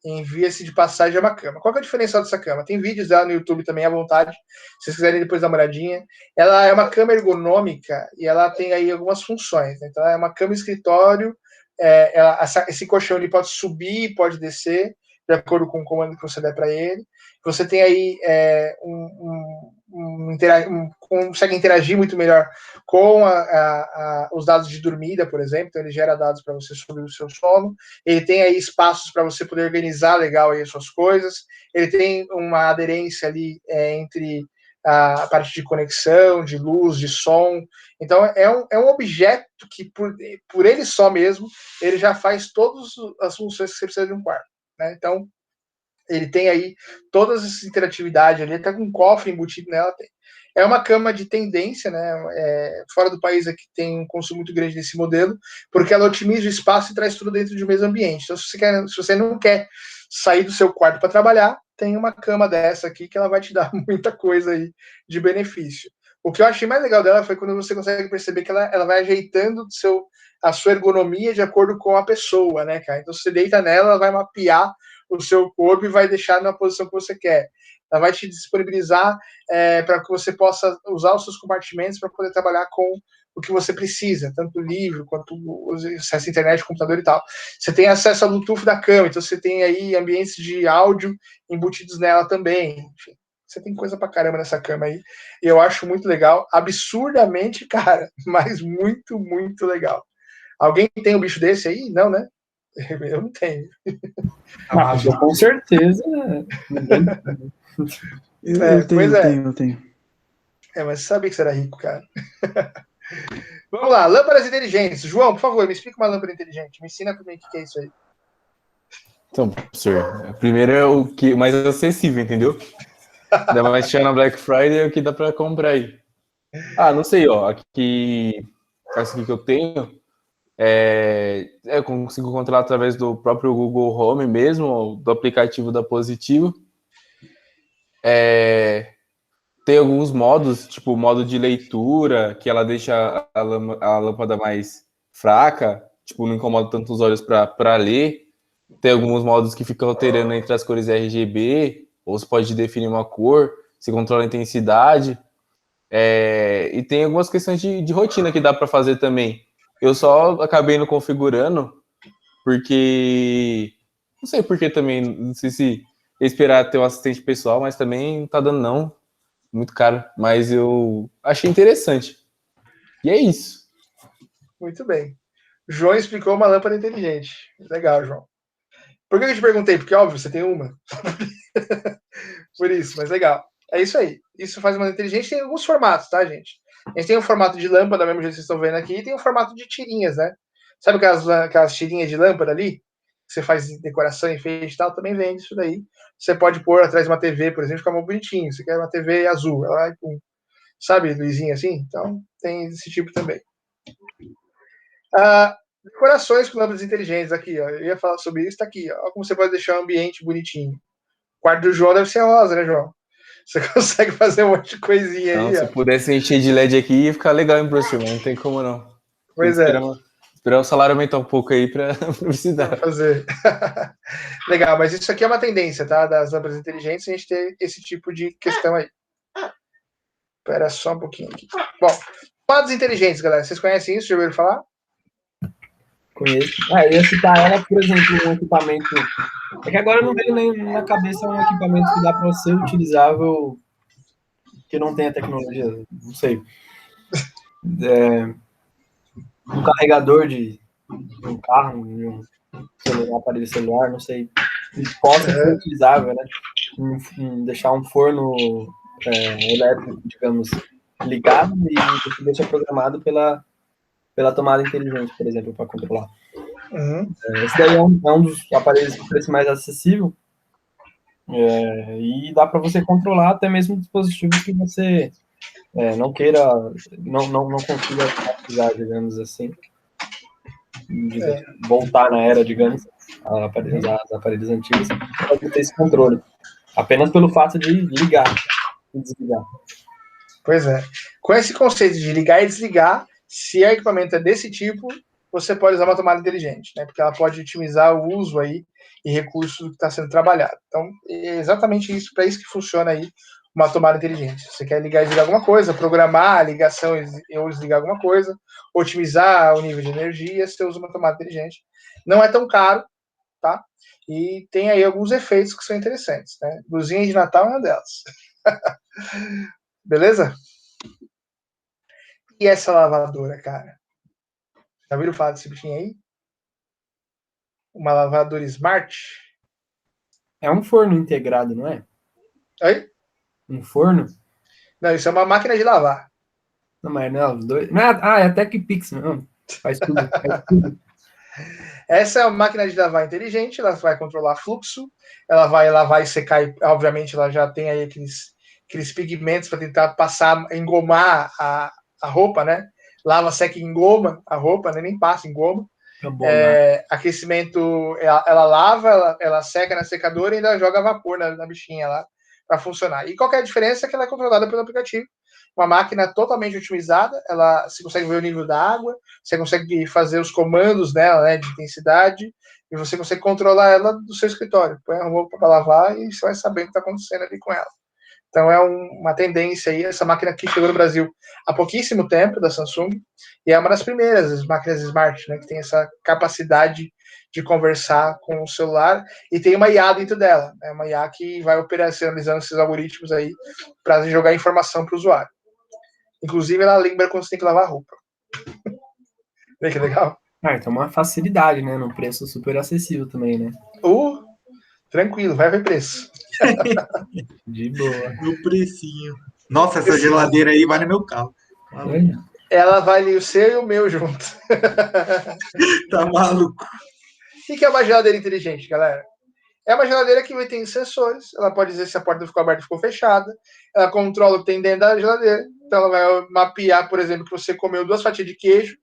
Envia-se de passagem é uma cama. Qual que é a diferença dessa cama? Tem vídeos dela no YouTube também à vontade, se vocês quiserem depois dar uma olhadinha. Ela é uma cama ergonômica e ela tem aí algumas funções, né? Então, ela é uma cama escritório, esse colchão ele pode subir, pode descer, de acordo com o comando que você der para ele. Você tem aí consegue interagir muito melhor com os dados de dormida, por exemplo. Então, ele gera dados para você sobre o seu sono. Ele tem aí espaços para você poder organizar legal aí as suas coisas. Ele tem uma aderência ali entre a parte de conexão, de luz, de som. Então, é um objeto que, por ele só mesmo, ele já faz todas as funções que você precisa de um quarto, né? Então, ele tem aí todas essas interatividades ali, até com um cofre embutido nela tem. É uma cama de tendência, né? Fora do país aqui tem um consumo muito grande desse modelo, porque ela otimiza o espaço e traz tudo dentro de um mesmo ambiente. Então, se você não quer sair do seu quarto para trabalhar, tem uma cama dessa aqui que ela vai te dar muita coisa aí de benefício. O que eu achei mais legal dela foi quando você consegue perceber que ela vai ajeitando a sua ergonomia de acordo com a pessoa, né, cara? Então, se você deita nela, ela vai mapear o seu corpo e vai deixar na posição que você quer. Ela vai te disponibilizar para que você possa usar os seus compartimentos para poder trabalhar com o que você precisa, tanto o livro quanto o acesso à internet, computador e tal. Você tem acesso ao Bluetooth da cama, então você tem aí ambientes de áudio embutidos nela também. Enfim, você tem coisa pra caramba nessa cama aí. E eu acho muito legal, absurdamente cara, mas muito, muito legal. Alguém tem um bicho desse aí? Não, né? Eu não tenho. Com certeza. Eu tenho. Mas você sabia que você era rico, cara. Vamos lá, lâmpadas inteligentes. João, por favor, me explica uma lâmpada inteligente. Me ensina para mim o que é isso aí. Então, professor, primeiro é o que mais acessível, entendeu? Ainda mais chegando na Black Friday é o que dá para comprar aí. Não sei, ó. Aqui, essa aqui que eu tenho, eu consigo controlar através do próprio Google Home mesmo, do aplicativo da Positivo. Tem alguns modos, tipo o modo de leitura, que ela deixa a lâmpada mais fraca, tipo, não incomoda tanto os olhos para ler. Tem alguns modos que ficam alterando entre as cores RGB, ou você pode definir uma cor, você controla a intensidade. E tem algumas questões de rotina que dá para fazer também. Eu só acabei não configurando, porque... Não sei por que também, não sei se esperar ter um assistente pessoal, mas também não tá dando não. Muito caro, mas eu achei interessante. E é isso. Muito bem. João explicou uma lâmpada inteligente. Legal, João. Por que eu te perguntei? Porque, óbvio, você tem uma. Por isso, mas legal. É isso aí. Isso faz uma inteligente. Tem alguns formatos, tá, gente? A gente tem um formato de lâmpada, mesmo jeito que vocês estão vendo aqui, e tem um formato de tirinhas, né? Sabe aquelas tirinhas de lâmpada ali? Que você faz decoração, enfeite e tal, também vende isso daí. Você pode pôr atrás de uma TV, por exemplo, fica muito bonitinho. Você quer uma TV azul, ela vai com, sabe, luzinha assim? Então, tem esse tipo também. Decorações com lâmpadas inteligentes aqui, ó. Eu ia falar sobre isso, tá aqui, ó. Como você pode deixar o ambiente bonitinho. O quarto do João deve ser rosa, né, João? Você consegue fazer um monte de coisinha Não, aí, se ó. pudesse encher de LED aqui, ia ficar legal, hein, professor? Mas não tem como não. Pois é. Esperar o salário aumentar um pouco aí para precisar. Fazer. Legal, mas isso aqui é uma tendência, tá? Das lâmpadas inteligentes, a gente ter esse tipo de questão aí. Espera só um pouquinho aqui. Bom, tomadas inteligentes, galera. Vocês conhecem isso? Já ouviram falar? Conheço. Eu ia citar ela, por exemplo, um equipamento. É que agora não veio nem na cabeça um equipamento que dá para ser utilizável que não tenha tecnologia, não sei. Um carregador de um carro, de um celular, aparelho celular, não sei. Que possa ser utilizável, né? Deixar um forno elétrico, digamos, ligado e você deixa programado pela tomada inteligente, por exemplo, para controlar. Esse daí é um dos aparelhos com preço mais acessível e dá para você controlar até mesmo dispositivos que você não queira, não consiga utilizar, digamos assim, voltar na era, digamos, os aparelhos antigos, pode ter esse controle, apenas pelo fato de ligar e desligar. Pois é. Com esse conceito de ligar e desligar, se o equipamento é desse tipo, você pode usar uma tomada inteligente, né? Porque ela pode otimizar o uso aí e recurso que está sendo trabalhado. Então, é exatamente isso, para isso que funciona aí uma tomada inteligente. Você quer ligar e desligar alguma coisa, programar a ligação ou desligar alguma coisa, otimizar o nível de energia, você usa uma tomada inteligente. Não é tão caro, tá? E tem aí alguns efeitos que são interessantes, né? Luzinha de Natal é uma delas. Beleza? E essa lavadora, cara? Já viram falar desse bichinho aí? Uma lavadora Smart? É um forno integrado, não é? Oi? Um forno? Não, isso é uma máquina de lavar. Não, mas não, é até que Pix, não. Faz tudo, faz tudo. Essa é uma máquina de lavar inteligente, ela vai controlar fluxo, ela vai lavar e secar, e, obviamente ela já tem aí aqueles pigmentos para tentar passar, engomar a roupa, né? Lava, seca e engoma a roupa, né? Nem passa, engoma. Aquecimento, ela lava, ela seca na secadora e ainda joga vapor na bichinha lá para funcionar. E qual que é a diferença? É que ela é controlada pelo aplicativo. Uma máquina totalmente otimizada, você consegue ver o nível da água, você consegue fazer os comandos dela, né, de intensidade, e você consegue controlar ela do seu escritório. Põe a roupa para lavar e você vai saber o que está acontecendo ali com ela. Então é uma tendência aí, essa máquina aqui chegou no Brasil há pouquíssimo tempo, da Samsung, e é uma das primeiras as máquinas smart, né, que tem essa capacidade de conversar com o celular, e tem uma IA dentro dela, né, uma IA que vai operacionalizando esses algoritmos aí para jogar informação para o usuário. Inclusive, ela lembra quando você tem que lavar a roupa. Vê que legal? Então uma facilidade, né, num preço super acessível também, né? Tranquilo, vai ver preço. De boa. No precinho. Nossa, essa geladeira aí vale meu carro. Ela vale o seu e o meu junto. Tá maluco. O que é uma geladeira inteligente, galera? É uma geladeira que tem sensores. Ela pode dizer se a porta ficou aberta ou ficou fechada. Ela controla o que tem dentro da geladeira. Então ela vai mapear, por exemplo, que você comeu 2 fatias de queijo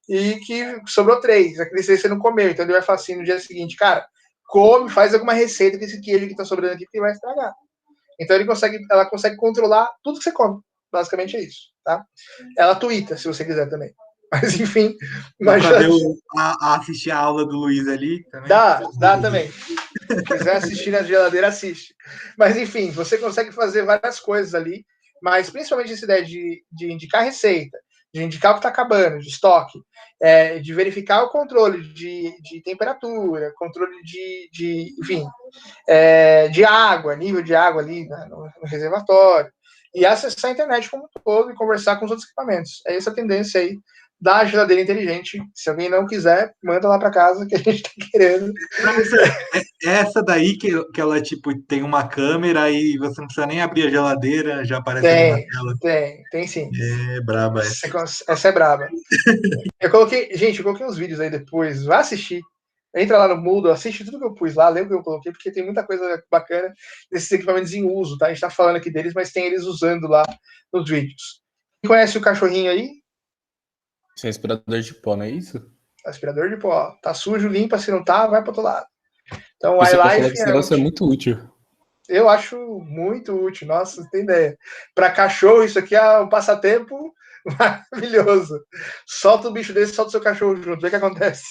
e que sobrou 3. Aquele 3 você não comeu. Então ele vai falar assim no dia seguinte, cara, come, faz alguma receita com esse queijo que está sobrando aqui, porque vai estragar. Então ela consegue controlar tudo que você come. Basicamente é isso, tá? Ela tuita, se você quiser também. Mas enfim. Dá pra ver assistir a aula do Luiz ali também? Dá também. Se quiser assistir na geladeira, assiste. Mas enfim, você consegue fazer várias coisas ali, mas principalmente essa ideia de indicar receita, de indicar o que está acabando, de estoque, de verificar o controle de temperatura, controle enfim, de água, nível de água ali no reservatório, e acessar a internet como um todo e conversar com os outros equipamentos. É essa a tendência aí da geladeira inteligente. Se alguém não quiser, manda lá para casa que a gente tá querendo. Essa daí que ela, tipo, tem uma câmera e você não precisa nem abrir a geladeira, já aparece ali na tela. Tem sim. É braba essa. Essa é braba. Eu coloquei uns vídeos aí depois, vai assistir. Entra lá no Moodle, assiste tudo que eu pus lá, lê o que eu coloquei, porque tem muita coisa bacana desses equipamentos em uso, tá? A gente tá falando aqui deles, mas tem eles usando lá nos vídeos. Quem conhece o cachorrinho aí? Esse é aspirador de pó, não é isso? Aspirador de pó. Tá sujo, limpa, se não tá, vai pro outro lado. Então, o Você pode falar que iLife esse negócio é muito útil. Eu acho muito útil, nossa, não tem ideia. Para cachorro, isso aqui é um passatempo maravilhoso. Solta o bicho desse, solta o seu cachorro junto, vê o que acontece.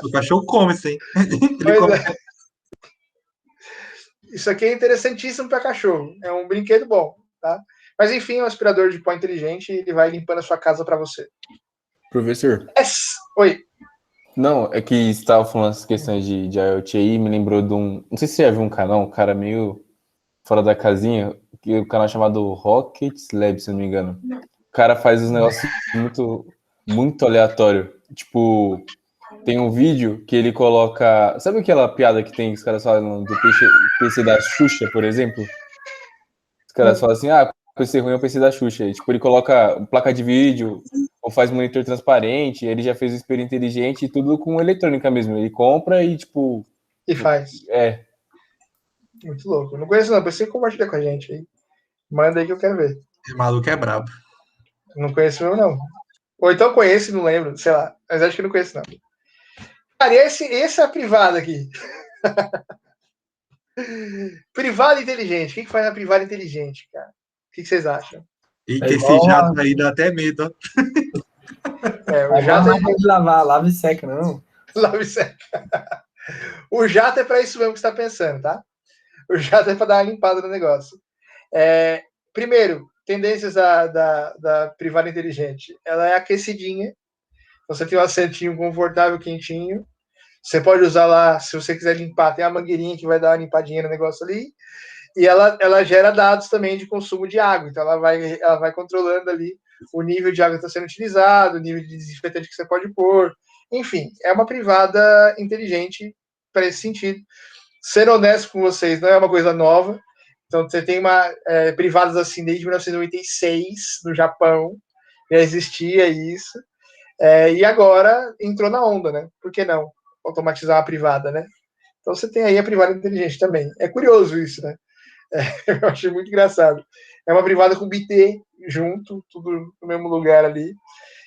O cachorro come isso aí. Ele come. Isso aqui é interessantíssimo para cachorro. É um brinquedo bom, tá? Mas enfim, é um aspirador de pó inteligente e ele vai limpando a sua casa para você. Professor. Oi. Não, é que você estava falando essas questões de IoT aí, me lembrou de um... Não sei se você já viu um canal, um cara meio fora da casinha, que o canal chamado Rocket Lab, se não me engano. O cara faz uns negócios muito, muito aleatório. Tipo, tem um vídeo que ele coloca... Sabe aquela piada que tem, que os caras falam do PC da Xuxa, por exemplo? Os caras falam assim, o PC ruim é o PC da Xuxa. E, tipo, ele coloca placa de vídeo, ou faz monitor transparente, ele já fez o espelho inteligente, tudo com eletrônica mesmo. Ele compra e, tipo... E faz. É. Muito louco. Não conheço não, depois você compartilha com a gente aí. Manda aí que eu quero ver. O maluco é brabo. Não conheço eu, não. Ou então conheço e não lembro, sei lá. Mas acho que não conheço, não. Cara, esse é a privada aqui. Privada inteligente. O que faz a privada inteligente, cara? O que vocês acham? E que esse jato aí dá até medo, ó. O jato é de lavar, lava e seca, não. Lava e seca. O jato é para isso mesmo que você está pensando, tá? O jato é para dar uma limpada no negócio. Primeiro, tendências da privada inteligente. Ela é aquecidinha. Você tem um assentinho confortável, quentinho. Você pode usar lá, se você quiser limpar, tem a mangueirinha que vai dar uma limpadinha no negócio ali. E ela gera dados também de consumo de água. Então, ela vai controlando ali o nível de água que está sendo utilizado, o nível de desinfetante que você pode pôr. Enfim, é uma privada inteligente para esse sentido. Ser honesto com vocês, não é uma coisa nova. Então, você tem privadas assim desde 1996, no Japão. Já existia isso. E agora entrou na onda, né? Por que não automatizar a privada, né? Então, você tem aí a privada inteligente também. É curioso isso, né? Eu achei muito engraçado. É uma privada com BT junto, tudo no mesmo lugar ali.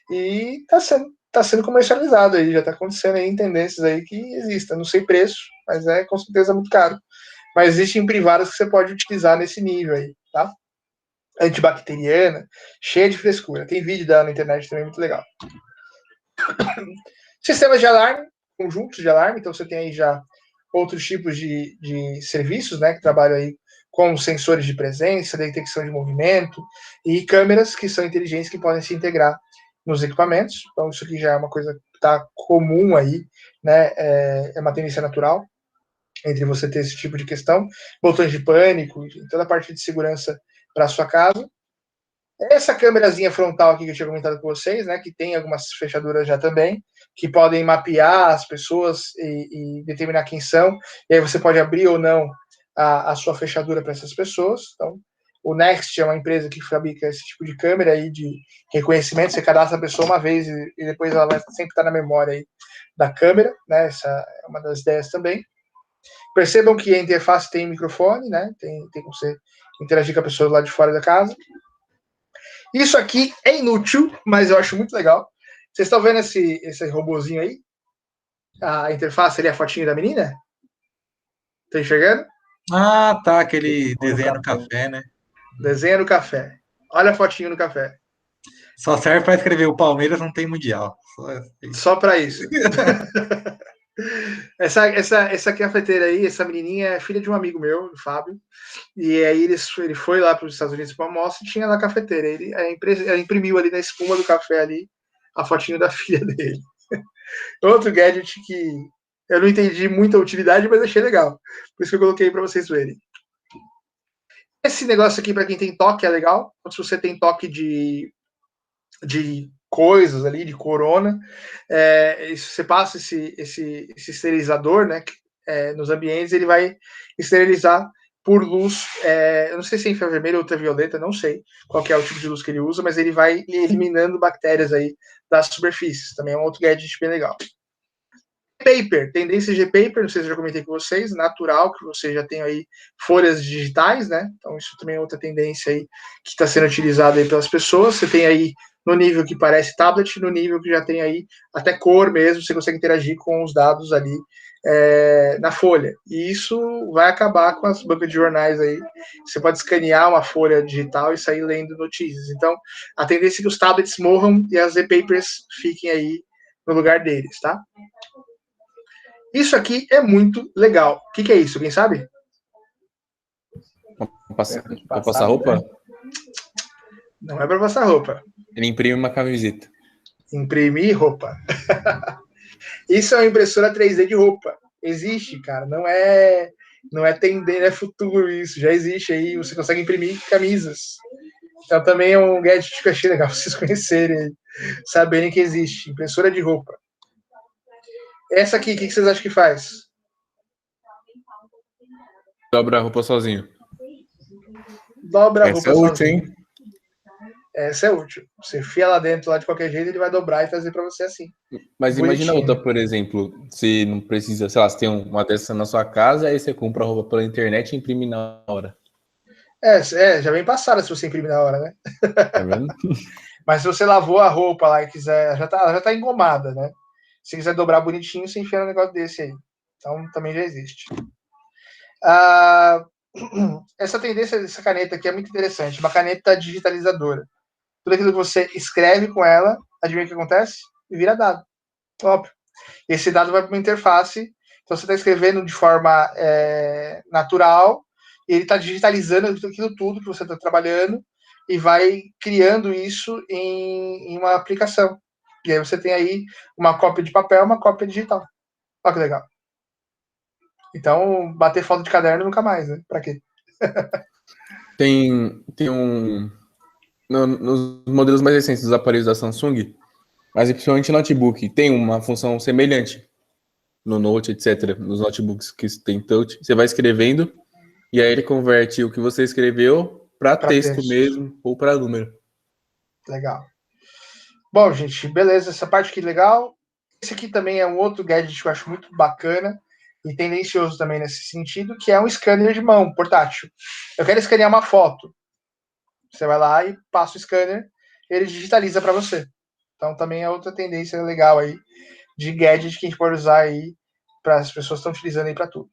E tá sendo comercializado aí, já tá acontecendo aí em tendências aí que existem. Não sei preço, mas é com certeza muito caro. Mas existem privadas que você pode utilizar nesse nível aí, tá? Antibacteriana, cheia de frescura. Tem vídeo dela na internet também, muito legal. Sistemas de alarme, conjuntos de alarme, então você tem aí já outros tipos de serviços, né, que trabalham aí com sensores de presença, detecção de movimento e câmeras que são inteligentes que podem se integrar nos equipamentos. Então isso aqui já é uma coisa que está comum aí, né, é uma tendência natural entre você ter esse tipo de questão, botões de pânico, toda a parte de segurança para a sua casa. Essa câmerazinha frontal aqui que eu tinha comentado com vocês, né, que tem algumas fechaduras já também, que podem mapear as pessoas e determinar quem são, e aí você pode abrir ou não a sua fechadura para essas pessoas. Então, o Next é uma empresa que fabrica esse tipo de câmera aí de reconhecimento, você cadastra a pessoa uma vez e depois ela vai sempre estar na memória aí da câmera, né, essa é uma das ideias também. Percebam que a interface tem microfone, né, tem como você interagir com a pessoa lá de fora da casa. Isso aqui é inútil, mas eu acho muito legal. Vocês estão vendo esse robozinho aí? A interface ali, a fotinho da menina? Tá enxergando? Ah, tá, aquele desenho no café, né? Desenha no café. Olha a fotinho no café. Só serve para escrever o Palmeiras não tem mundial. Só para isso. essa cafeteira aí, essa menininha é filha de um amigo meu, o Fábio. E aí ele foi lá para os Estados Unidos para almoço e tinha na cafeteira. Ela imprimiu ali na espuma do café ali a fotinho da filha dele. Outro gadget que eu não entendi muita utilidade, mas achei legal. Por isso que eu coloquei para vocês verem. Esse negócio aqui, para quem tem toque, é legal. Se você tem toque de coisas ali, de corona. Você passa esse esterilizador, né, nos ambientes, ele vai esterilizar por luz, eu não sei se é infravermelha ou ultravioleta, não sei qual que é o tipo de luz que ele usa, mas ele vai eliminando bactérias aí das superfícies. Também é um outro gadget bem legal. Paper, tendência de paper, não sei se eu já comentei com vocês, natural, que você já tem aí folhas digitais, né? Então isso também é outra tendência aí que está sendo utilizada aí pelas pessoas. Você tem aí no nível que parece tablet, no nível que já tem aí até cor mesmo, você consegue interagir com os dados ali na folha. E isso vai acabar com as bancas de jornais aí. Você pode escanear uma folha digital e sair lendo notícias. Então, a tendência é que os tablets morram e as e-papers fiquem aí no lugar deles, tá? Isso aqui é muito legal. O que é isso? Alguém sabe? Para passar roupa? Não é para passar roupa. Ele imprime uma camiseta. Imprimir roupa. Isso é uma impressora 3D de roupa. Existe, cara. Não é tendência, é futuro isso. Já existe aí. Você consegue imprimir camisas. Então também é um gadget que eu achei legal vocês conhecerem, saberem que existe. Impressora de roupa. Essa aqui, o que vocês acham que faz? Dobra a roupa sozinho. Dobra a roupa sozinho. Essa é útil, hein? Essa é útil. Você enfia lá dentro, lá de qualquer jeito, ele vai dobrar e fazer para você assim. Mas bonitinho. Imagina outra, por exemplo, se não precisa, sei lá, você tem uma dessa na sua casa, aí você compra a roupa pela internet e imprime na hora. Já vem passada se você imprimir na hora, né? Tá vendo? Mas se você lavou a roupa lá e quiser, já tá engomada, né? Se quiser dobrar bonitinho, você enfia um negócio desse aí. Então, também já existe. Essa tendência dessa caneta aqui é muito interessante. Uma caneta digitalizadora. Tudo aquilo que você escreve com ela, adivinha o que acontece? E vira dado. Óbvio. Esse dado vai para uma interface. Então, você está escrevendo de forma natural, e ele está digitalizando aquilo tudo que você está trabalhando e vai criando isso em uma aplicação. E aí você tem aí uma cópia de papel, uma cópia digital. Olha que legal. Então, bater foto de caderno nunca mais, né? Pra quê? Tem um... Nos modelos mais recentes dos aparelhos da Samsung, mas principalmente notebook, tem uma função semelhante no Note, etc. Nos notebooks que tem touch, você vai escrevendo e aí ele converte o que você escreveu para texto mesmo ou para número. Legal. Bom, gente, beleza. Essa parte aqui legal. Esse aqui também é um outro gadget que eu acho muito bacana e tendencioso também nesse sentido, que é um scanner de mão, portátil. Eu quero escanear uma foto. Você vai lá e passa o scanner, ele digitaliza para você. Então também é outra tendência legal aí de gadget que a gente pode usar aí para as pessoas estão utilizando aí para tudo.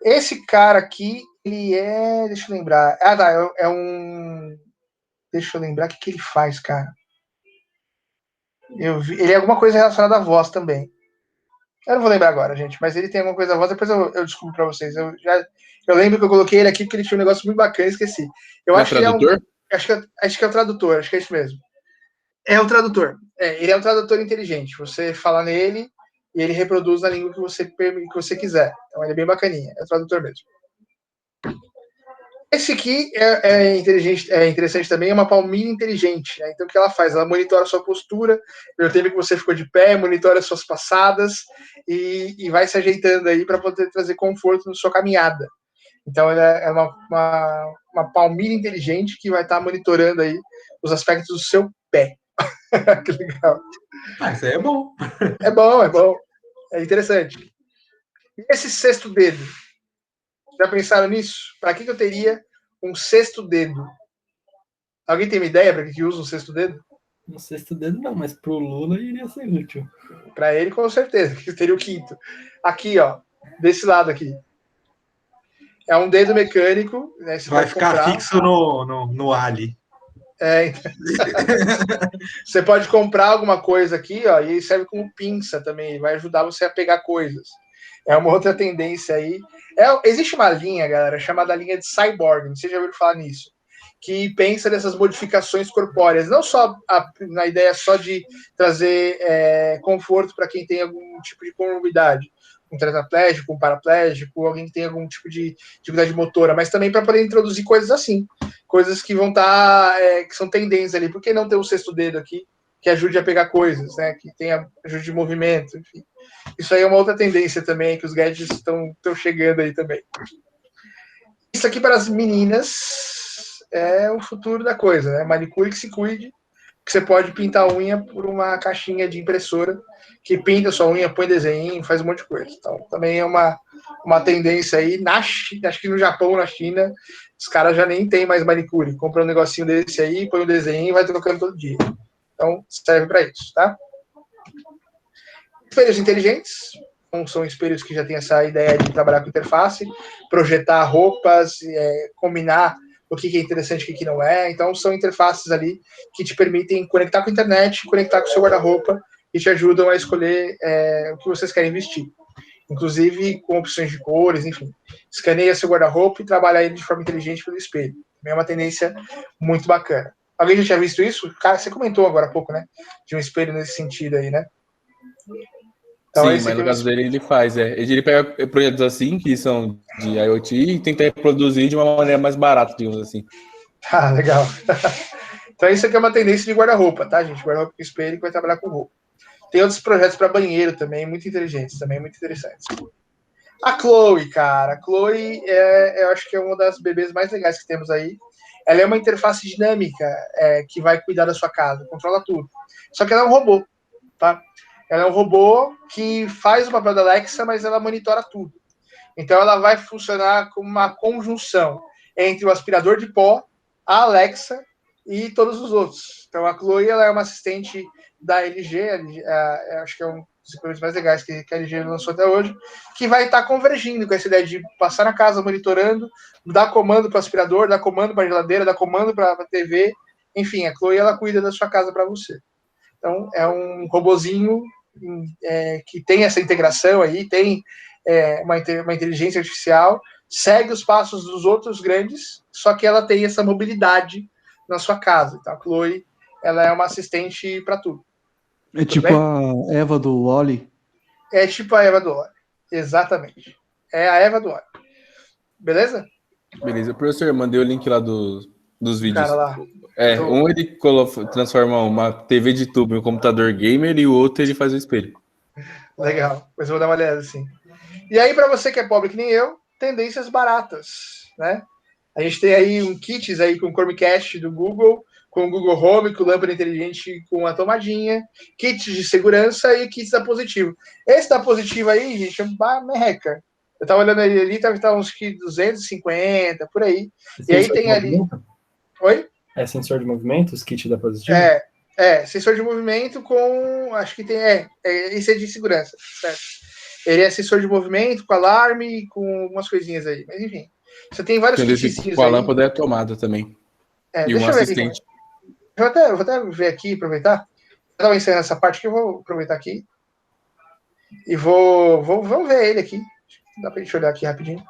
Esse cara aqui, ele é, deixa eu lembrar. É um, deixa eu lembrar o que ele faz, cara. Ele é alguma coisa relacionada à voz também. Eu não vou lembrar agora, gente, mas ele tem alguma coisa à voz, depois eu descubro para vocês. Eu lembro que eu coloquei ele aqui porque ele tinha um negócio muito bacana e esqueci. Eu acho que ele é um. Acho que é o tradutor, acho que é isso mesmo. É o tradutor. Ele é um tradutor inteligente. Você fala nele e ele reproduz na língua que você quiser. Então ele é bem bacaninha. É o tradutor mesmo. Esse aqui é interessante também, é uma palmilha inteligente. Né? Então o que ela faz? Ela monitora a sua postura, o tempo que você ficou de pé, monitora as suas passadas e vai se ajeitando aí para poder trazer conforto na sua caminhada. Então ela é uma palmilha inteligente que vai estar monitorando aí os aspectos do seu pé. Que legal. Isso aí é bom. É bom. É interessante. E esse sexto dedo? Já pensaram nisso? Para que eu teria um sexto dedo? Alguém tem uma ideia para que usa um sexto dedo? Um sexto dedo não, mas pro Lula iria ser útil. Para ele, com certeza, que teria o quinto. Aqui, ó, desse lado aqui. É um dedo mecânico. Né, vai ficar fixo no Ali. Então... Você pode comprar alguma coisa aqui, ó, e ele serve como pinça também. Vai ajudar você a pegar coisas. É uma outra tendência aí. Existe uma linha, galera, chamada linha de Cyborg. Não sei se já ouviram falar nisso. que pensa nessas modificações corpóreas, não só na ideia só de trazer conforto para quem tem algum tipo de comorbidade, um tetraplégico, um paraplégico, alguém que tem algum tipo de dificuldade motora, mas também para poder introduzir coisas assim, coisas que vão estar, que são tendências ali. Por que não ter um sexto dedo aqui que ajude a pegar coisas, né? Que tenha ajude de movimento, enfim. Isso aí é uma outra tendência também, que os gadgets estão chegando aí também. Isso aqui para as meninas é o futuro da coisa, né? Manicure que se cuide, que você pode pintar a unha por uma caixinha de impressora que pinta a sua unha, põe desenho, faz um monte de coisa. Então, também é uma tendência aí. Acho que no Japão, na China, os caras já nem tem mais manicure. Compra um negocinho desse aí, põe um desenho e vai trocando todo dia. Então, serve para isso, tá? Espelhos inteligentes. Então, são espelhos que já têm essa ideia de trabalhar com interface, projetar roupas, combinar o que é interessante e o que não é. Então, são interfaces ali que te permitem conectar com a internet, conectar com o seu guarda-roupa e te ajudam a escolher o que vocês querem vestir. Inclusive com opções de cores, enfim. Escaneia seu guarda-roupa e trabalha ele de forma inteligente pelo espelho. Também é uma tendência muito bacana. Alguém já tinha visto isso? Cara, você comentou agora há pouco, né? De um espelho nesse sentido aí, né? Então, sim, mas no caso dele ele faz, ele pega projetos assim, que são de IoT, e tenta reproduzir de uma maneira mais barata, digamos assim. Ah, legal. Então isso aqui é uma tendência de guarda-roupa, tá, gente? Guarda-roupa com espelho que vai trabalhar com roupa. Tem outros projetos para banheiro também, muito inteligentes, também muito interessantes. A Chloe, cara. A Chloe, eu acho que é uma das bebês mais legais que temos aí. Ela é uma interface dinâmica que vai cuidar da sua casa, controla tudo. Só que ela é um robô, tá? Ela é um robô que faz o papel da Alexa, mas ela monitora tudo. Então ela vai funcionar como uma conjunção entre o aspirador de pó, a Alexa e todos os outros. Então a Chloe ela é uma assistente da LG, acho que é um dos equipamentos mais legais que a LG lançou até hoje, que vai estar convergindo com essa ideia de passar na casa monitorando, dar comando para o aspirador, dar comando para a geladeira, dar comando para a TV. Enfim, a Chloe ela cuida da sua casa para você. Então é um robozinho que tem essa integração aí, tem uma inteligência artificial, segue os passos dos outros grandes, só que ela tem essa mobilidade na sua casa. Então, a Chloe, ela é uma assistente para tudo. É tipo a Eva do Wall-E? É tipo a Eva do Wall-E, exatamente. É a Eva do Wall-E. Beleza? Beleza. Professor, mandei o link lá dos vídeos. Cara lá. Um ele transforma uma TV de tubo em um computador gamer e o outro ele faz o espelho. Legal, depois eu vou dar uma olhada assim. E aí, para você que é pobre que nem eu, tendências baratas, né? A gente tem aí kits aí com o Chromecast do Google, com o Google Home, com lâmpada inteligente com a tomadinha, kits de segurança e kits da Positivo. Esse da Positivo aí, gente, é uma merreca. Eu tava olhando ali, tá uns 250, por aí. E aí tem ali... Oi? É sensor de movimento, os kits da Positivo? Sensor de movimento com... Acho que tem... esse é de segurança, certo? Ele é sensor de movimento, com alarme, com algumas coisinhas aí. Mas enfim, você tem vários kitzinhos com a lâmpada é tomada também. E um assistente. Eu vou até ver aqui, aproveitar. Eu estava encerrando essa parte que eu vou aproveitar aqui. E vamos ver ele aqui. Dá pra gente olhar aqui rapidinho.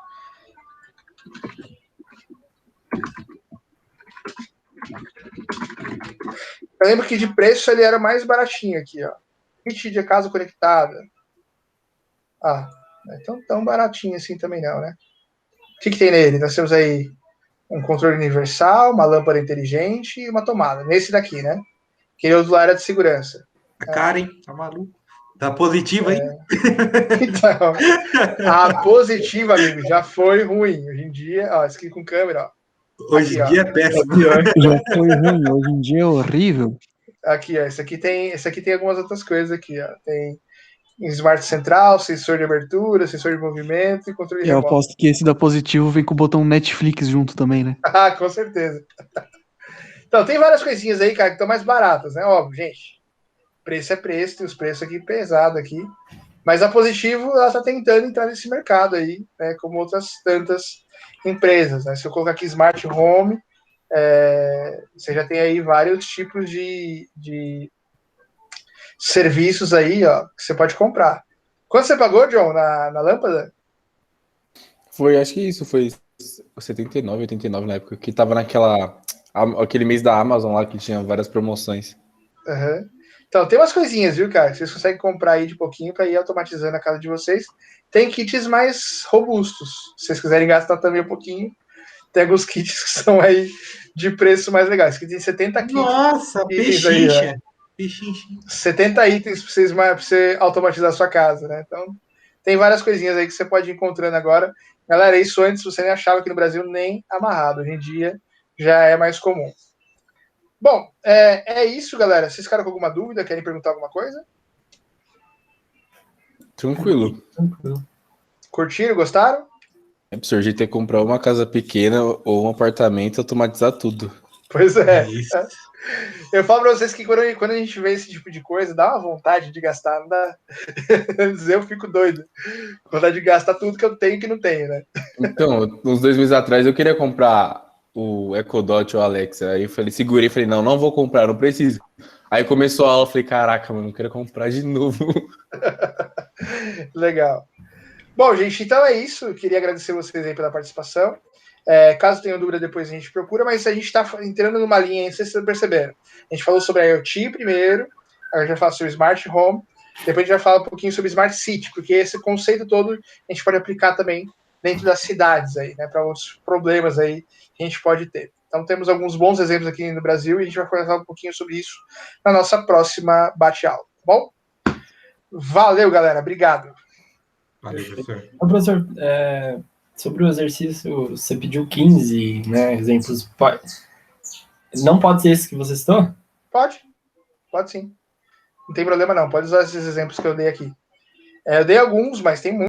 Eu lembro que de preço ele era mais baratinho aqui, ó. Kit de casa conectada. Não é tão baratinho assim também não, né? O que tem nele? Nós temos aí um controle universal, uma lâmpada inteligente e uma tomada. Nesse daqui, né? Aquele outro lá era de segurança. Tá caro, hein? Tá maluco. Tá positiva, hein? Então, a Positiva, amigo, já foi ruim. Hoje em dia, ó, isso aqui com câmera, ó. Hoje em dia é péssimo. Já foi ruim, hoje em dia é horrível. Aqui, ó, esse aqui tem algumas outras coisas aqui, ó. Tem Smart Central, sensor de abertura, sensor de movimento e controle remoto. Eu aposto que esse da Positivo vem com o botão Netflix junto também, né? Com certeza. Então, tem várias coisinhas aí, cara, que estão mais baratas, né? Óbvio, gente. Preço é preço, tem os preços aqui pesados aqui. Mas a Positivo, ela está tentando entrar nesse mercado aí, né? Como outras tantas empresas, né? Se eu colocar aqui Smart Home, você já tem aí vários tipos de serviços aí, ó, que você pode comprar. Quanto você pagou, John, na lâmpada? Acho que isso foi 79, 89 na época, que tava naquela Aquele mês da Amazon lá que tinha várias promoções. Uhum. Então, tem umas coisinhas, viu, cara? Que vocês conseguem comprar aí de pouquinho para ir automatizando a casa de vocês. Tem kits mais robustos. Se vocês quiserem gastar também um pouquinho, tem alguns kits que são aí de preço mais legais. Que tem 70 kits. Nossa, Itens aí, pechincha. Pechincha. 70 itens para você automatizar a sua casa, né? Então, tem várias coisinhas aí que você pode ir encontrando agora. Galera, isso antes você nem achava aqui no Brasil nem amarrado. Hoje em dia já é mais comum. Bom, é isso, galera. Vocês ficaram com alguma dúvida? Querem perguntar alguma coisa? Tranquilo. Curtiram? Gostaram? É absurdo de ter que comprar uma casa pequena ou um apartamento e automatizar tudo. Pois é. Isso. Eu falo pra vocês que quando a gente vê esse tipo de coisa, dá uma vontade de gastar. Não dá... Eu fico doido. Vontade de gastar tudo que eu tenho e que não tenho, né? Então, uns 2 meses atrás eu queria comprar o Echo Dot ou o Alexa. Aí eu falei, segurei e falei, não vou comprar, não preciso. Aí começou a aula, eu falei, caraca, mano, não quero comprar de novo. Legal. Bom, gente, então é isso. Eu queria agradecer vocês aí pela participação. Caso tenham dúvida, depois a gente procura, mas a gente está entrando numa linha, não sei se vocês perceberam. A gente falou sobre a IoT primeiro, a gente vai falar sobre Smart Home, depois a gente vai falar um pouquinho sobre Smart City, porque esse conceito todo a gente pode aplicar também dentro das cidades aí, né, para outros problemas aí que a gente pode ter. Então temos alguns bons exemplos aqui no Brasil e a gente vai conversar um pouquinho sobre isso na nossa próxima bate-aula, tá bom? Valeu, galera. Obrigado. Valeu, professor. Professor, sobre o exercício, você pediu 15, né, exemplos. Não pode ser esse que você citou? Pode sim. Não tem problema não, pode usar esses exemplos que eu dei aqui. Eu dei alguns, mas tem muitos.